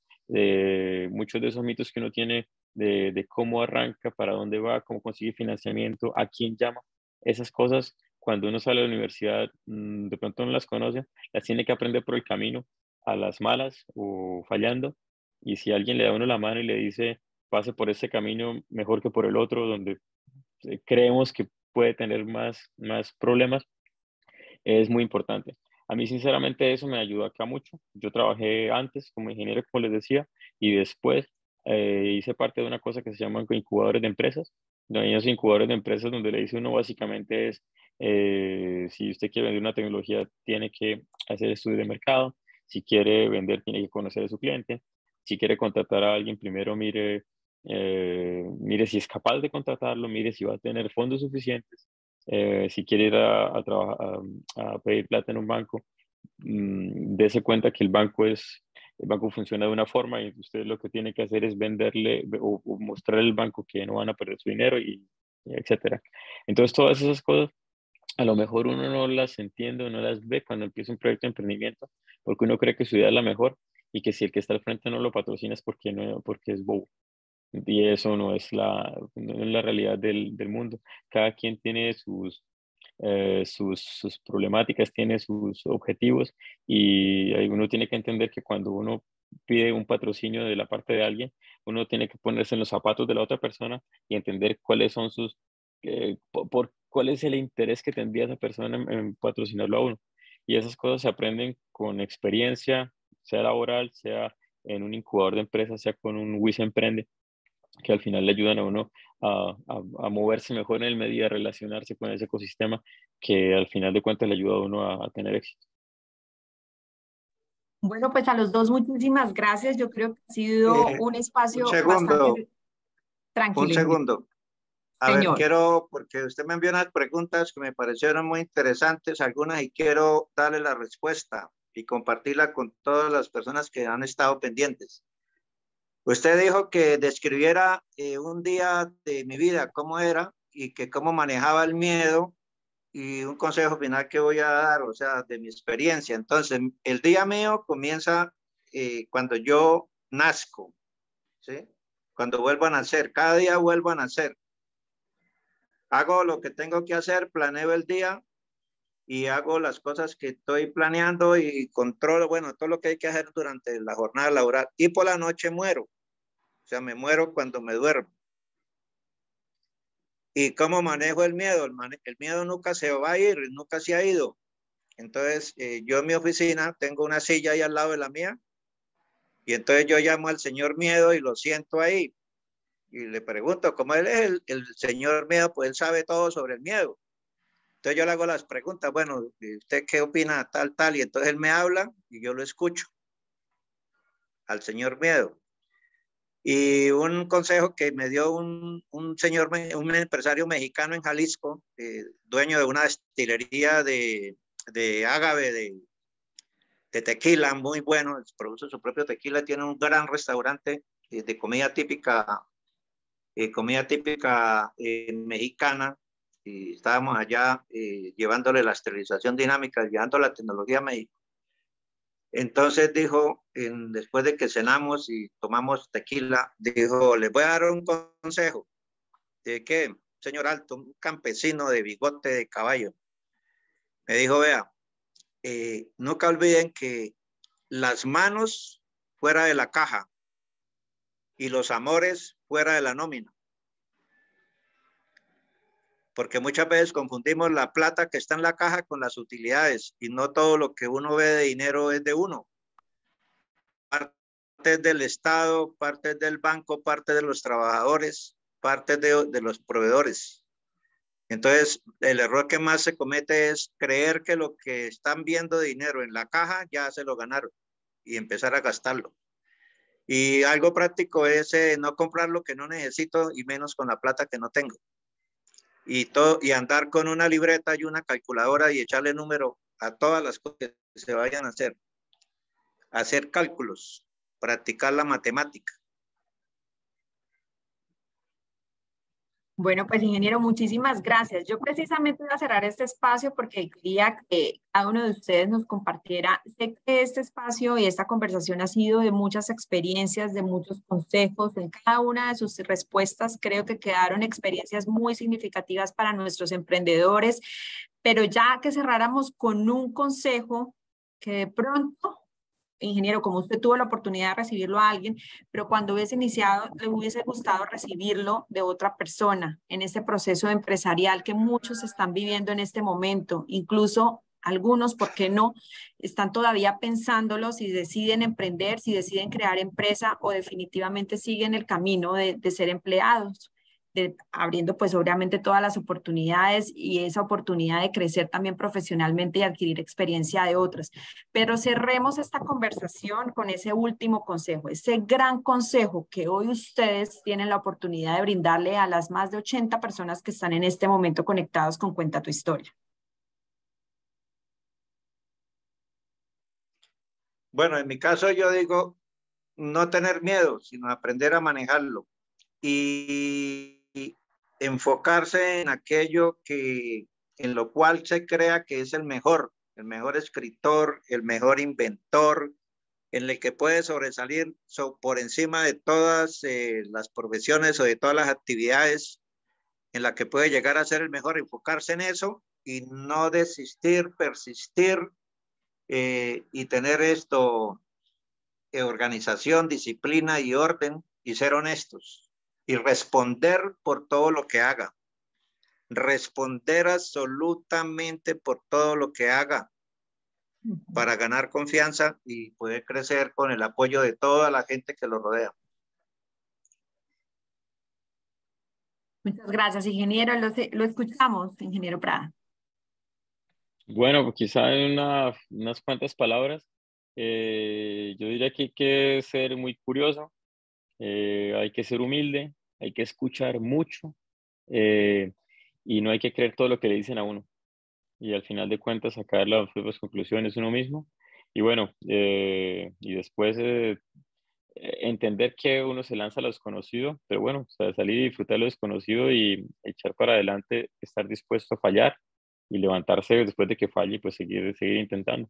muchos de esos mitos que uno tiene de cómo arranca, para dónde va, cómo consigue financiamiento, a quién llama, esas cosas cuando uno sale de la universidad, de pronto no las conoce, las tiene que aprender por el camino, a las malas o fallando. Y si alguien le da a uno la mano y le dice, pase por ese camino mejor que por el otro, donde creemos que puede tener más problemas, es muy importante. A mí, sinceramente, eso me ayudó acá mucho. Yo trabajé antes como ingeniero, como les decía, y después hice parte de una cosa que se llama incubadores de empresas. Los incubadores de empresas donde le dice uno básicamente es, si usted quiere vender una tecnología, tiene que hacer estudio de mercado. Si quiere vender, tiene que conocer a su cliente. Si quiere contratar a alguien, primero mire si es capaz de contratarlo, mire si va a tener fondos suficientes. Si quiere ir a trabajar, a pedir plata en un banco, dése cuenta que el banco funciona de una forma y usted lo que tiene que hacer es venderle o mostrar al banco que no van a perder su dinero y etcétera. Entonces, todas esas cosas, a lo mejor uno no las entiende o no las ve cuando empieza un proyecto de emprendimiento, porque uno cree que su idea es la mejor y que si el que está al frente no lo patrocina es porque es bobo. Y eso no es la realidad del mundo. Cada quien tiene sus problemáticas, tiene sus objetivos y uno tiene que entender que cuando uno pide un patrocinio de la parte de alguien, uno tiene que ponerse en los zapatos de la otra persona y entender cuáles son cuál es el interés que tendría esa persona en patrocinarlo a uno. Y esas cosas se aprenden con experiencia, sea laboral, sea en un incubador de empresas, sea con un WIS Emprende, que al final le ayudan a uno a moverse mejor en el medio, a relacionarse con ese ecosistema que al final de cuentas le ayuda a uno a tener éxito. Bueno, pues a los dos muchísimas gracias. Yo creo que ha sido Eh, un un espacio segundo, bastante un tranquilo. segundo. A ver, Señor. quiero, porque usted me envió unas preguntas que me parecieron muy interesantes, algunas, y quiero darle la respuesta. y compartirla con todas las personas que han estado pendientes. Usted dijo que describiera un día de mi vida, cómo era y que cómo manejaba el miedo y un consejo final que voy a dar, o sea, de mi experiencia. Entonces, el día mío comienza cuando yo nazco, ¿sí? Cuando vuelvo a nacer, cada día vuelvo a nacer. Hago lo que tengo que hacer, planeo el día y hago las cosas que estoy planeando y controlo, bueno, todo lo que hay que hacer durante la jornada laboral. Y por la noche muero, o sea, me muero cuando me duermo. ¿Y cómo manejo el miedo? El miedo nunca se va a ir, nunca se ha ido. Entonces, yo en mi oficina tengo una silla ahí al lado de la mía y entonces yo llamo al señor miedo y lo siento ahí y le pregunto, como él es el señor miedo, pues él sabe todo sobre el miedo. Entonces yo le hago las preguntas, bueno, ¿usted qué opina? Tal, tal, y entonces él me habla y yo lo escucho al señor miedo. Y un consejo que me dio un señor, un empresario mexicano en Jalisco, dueño de una destilería de ágave, de tequila, muy bueno, produce su propio tequila, tiene un gran restaurante de comida típica mexicana, y estábamos allá llevándole la esterilización dinámica, llevando la tecnología a México. Entonces dijo, después de que cenamos y tomamos tequila, dijo, les voy a dar un consejo. ¿De qué? Señor Alto, un campesino de bigote de caballo. Me dijo, vea, nunca olviden que las manos fuera de la caja y los amores fuera de la nómina. Porque muchas veces confundimos la plata que está en la caja con las utilidades y no todo lo que uno ve de dinero es de uno. Parte del Estado, parte del banco, parte de los trabajadores, parte de los proveedores. Entonces, el error que más se comete es creer que lo que están viendo de dinero en la caja ya se lo ganaron y empezar a gastarlo. Y algo práctico es no comprar lo que no necesito y menos con la plata que no tengo. Y andar con una libreta y una calculadora y echarle número a todas las cosas que se vayan a hacer cálculos, practicar la matemática. Bueno, pues ingeniero, muchísimas gracias. Yo precisamente voy a cerrar este espacio porque quería que cada uno de ustedes nos compartiera. Sé que este espacio y esta conversación ha sido de muchas experiencias, de muchos consejos. En cada una de sus respuestas creo que quedaron experiencias muy significativas para nuestros emprendedores, pero ya que cerráramos con un consejo que de pronto ingeniero, como usted tuvo la oportunidad de recibirlo a alguien, pero cuando hubiese iniciado, le hubiese gustado recibirlo de otra persona en este proceso empresarial que muchos están viviendo en este momento, incluso algunos, ¿por qué no? Están todavía pensándolo si deciden emprender, si deciden crear empresa o definitivamente siguen el camino de ser empleados. Abriendo pues obviamente todas las oportunidades y esa oportunidad de crecer también profesionalmente y adquirir experiencia de otros. Pero cerremos esta conversación con ese último consejo, ese gran consejo que hoy ustedes tienen la oportunidad de brindarle a las más de 80 personas que están en este momento conectados con Cuenta tu Historia. Bueno, en mi caso yo digo no tener miedo, sino aprender a manejarlo y enfocarse en aquello en lo cual se crea que es el mejor escritor, el mejor inventor, en el que puede sobresalir por encima de todas las profesiones o de todas las actividades, en la que puede llegar a ser el mejor, enfocarse en eso y no desistir, persistir y tener organización, disciplina y orden y ser honestos y responder por todo lo que haga. Responder absolutamente por todo lo que haga para ganar confianza y poder crecer con el apoyo de toda la gente que lo rodea. Muchas gracias, ingeniero. Lo escuchamos, ingeniero Prada. Bueno, pues quizá en unas cuantas palabras, yo diría que hay que ser muy curioso, hay que ser humilde, hay que escuchar mucho eh, y no hay que creer todo lo que le dicen a uno. Y al final de cuentas sacar las propias conclusiones uno mismo. y bueno, y después entender que uno se lanza a lo desconocido, pero bueno, o sea, salir y disfrutar lo desconocido y echar para adelante, estar dispuesto a fallar y levantarse después de que falle y pues seguir intentando.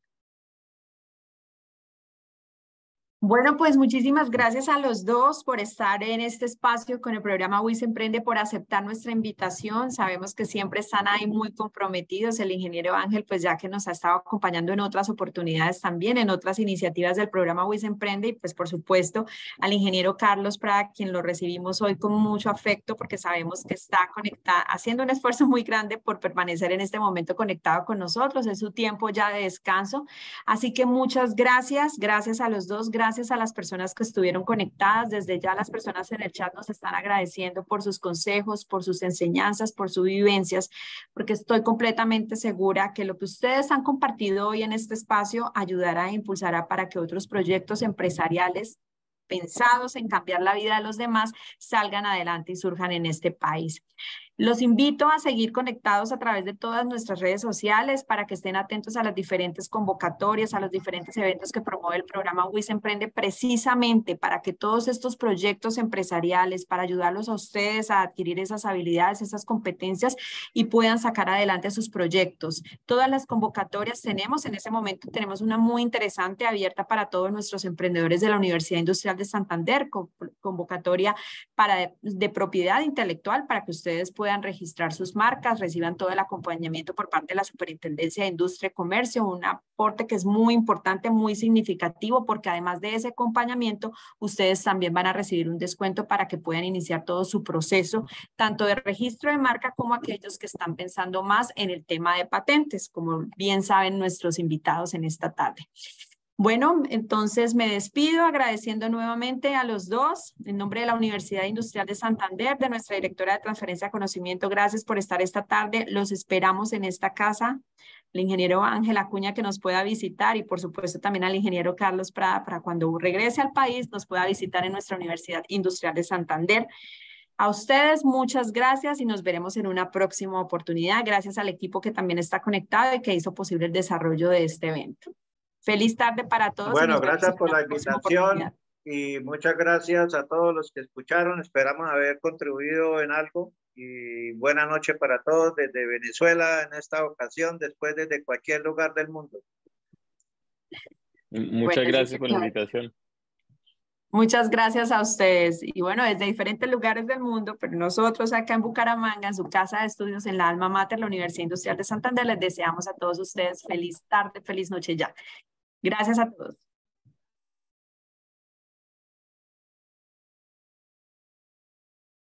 Bueno, pues muchísimas gracias a los dos por estar en este espacio con el programa WIS Emprende, por aceptar nuestra invitación. Sabemos que siempre están ahí muy comprometidos. El ingeniero Ángel, pues ya que nos ha estado acompañando en otras oportunidades también, en otras iniciativas del programa WIS Emprende, y pues por supuesto al ingeniero Carlos Prada, quien lo recibimos hoy con mucho afecto porque sabemos que está conectado, haciendo un esfuerzo muy grande por permanecer en este momento conectado con nosotros. Es su tiempo ya de descanso. Así que muchas gracias, gracias a los dos, gracias a las personas que estuvieron conectadas. Desde ya las personas en el chat nos están agradeciendo por sus consejos, por sus enseñanzas, por sus vivencias, porque estoy completamente segura que lo que ustedes han compartido hoy en este espacio ayudará e impulsará para que otros proyectos empresariales pensados en cambiar la vida de los demás salgan adelante y surjan en este país. Los invito a seguir conectados a través de todas nuestras redes sociales para que estén atentos a las diferentes convocatorias, a los diferentes eventos que promueve el programa WIS Emprende, precisamente para que todos estos proyectos empresariales, para ayudarlos a ustedes a adquirir esas habilidades, esas competencias y puedan sacar adelante sus proyectos. Todas las convocatorias tenemos, en ese momento tenemos una muy interesante abierta para todos nuestros emprendedores de la Universidad Industrial de Santander, convocatoria de propiedad intelectual para que ustedes puedan registrar sus marcas, reciban todo el acompañamiento por parte de la Superintendencia de Industria y Comercio, un aporte que es muy importante, muy significativo, porque además de ese acompañamiento, ustedes también van a recibir un descuento para que puedan iniciar todo su proceso, tanto de registro de marca como aquellos que están pensando más en el tema de patentes, como bien saben nuestros invitados en esta tarde. Bueno, entonces me despido agradeciendo nuevamente a los dos en nombre de la Universidad Industrial de Santander, de nuestra directora de transferencia de conocimiento. Gracias por estar esta tarde. Los esperamos en esta casa. El ingeniero Ángel Acuña que nos pueda visitar y por supuesto también al ingeniero Carlos Prada para cuando regrese al país nos pueda visitar en nuestra Universidad Industrial de Santander. A ustedes muchas gracias y nos veremos en una próxima oportunidad. Gracias al equipo que también está conectado y que hizo posible el desarrollo de este evento. Feliz tarde para todos. Bueno, gracias por la invitación y muchas gracias a todos los que escucharon. Esperamos haber contribuido en algo y buena noche para todos desde Venezuela en esta ocasión, después desde cualquier lugar del mundo. Muchas gracias por la invitación. Muchas gracias a ustedes. Y bueno, desde diferentes lugares del mundo, pero nosotros acá en Bucaramanga, en su casa de estudios, en la Alma Mater, la Universidad Industrial de Santander, les deseamos a todos ustedes feliz tarde, feliz noche ya. Gracias a todos.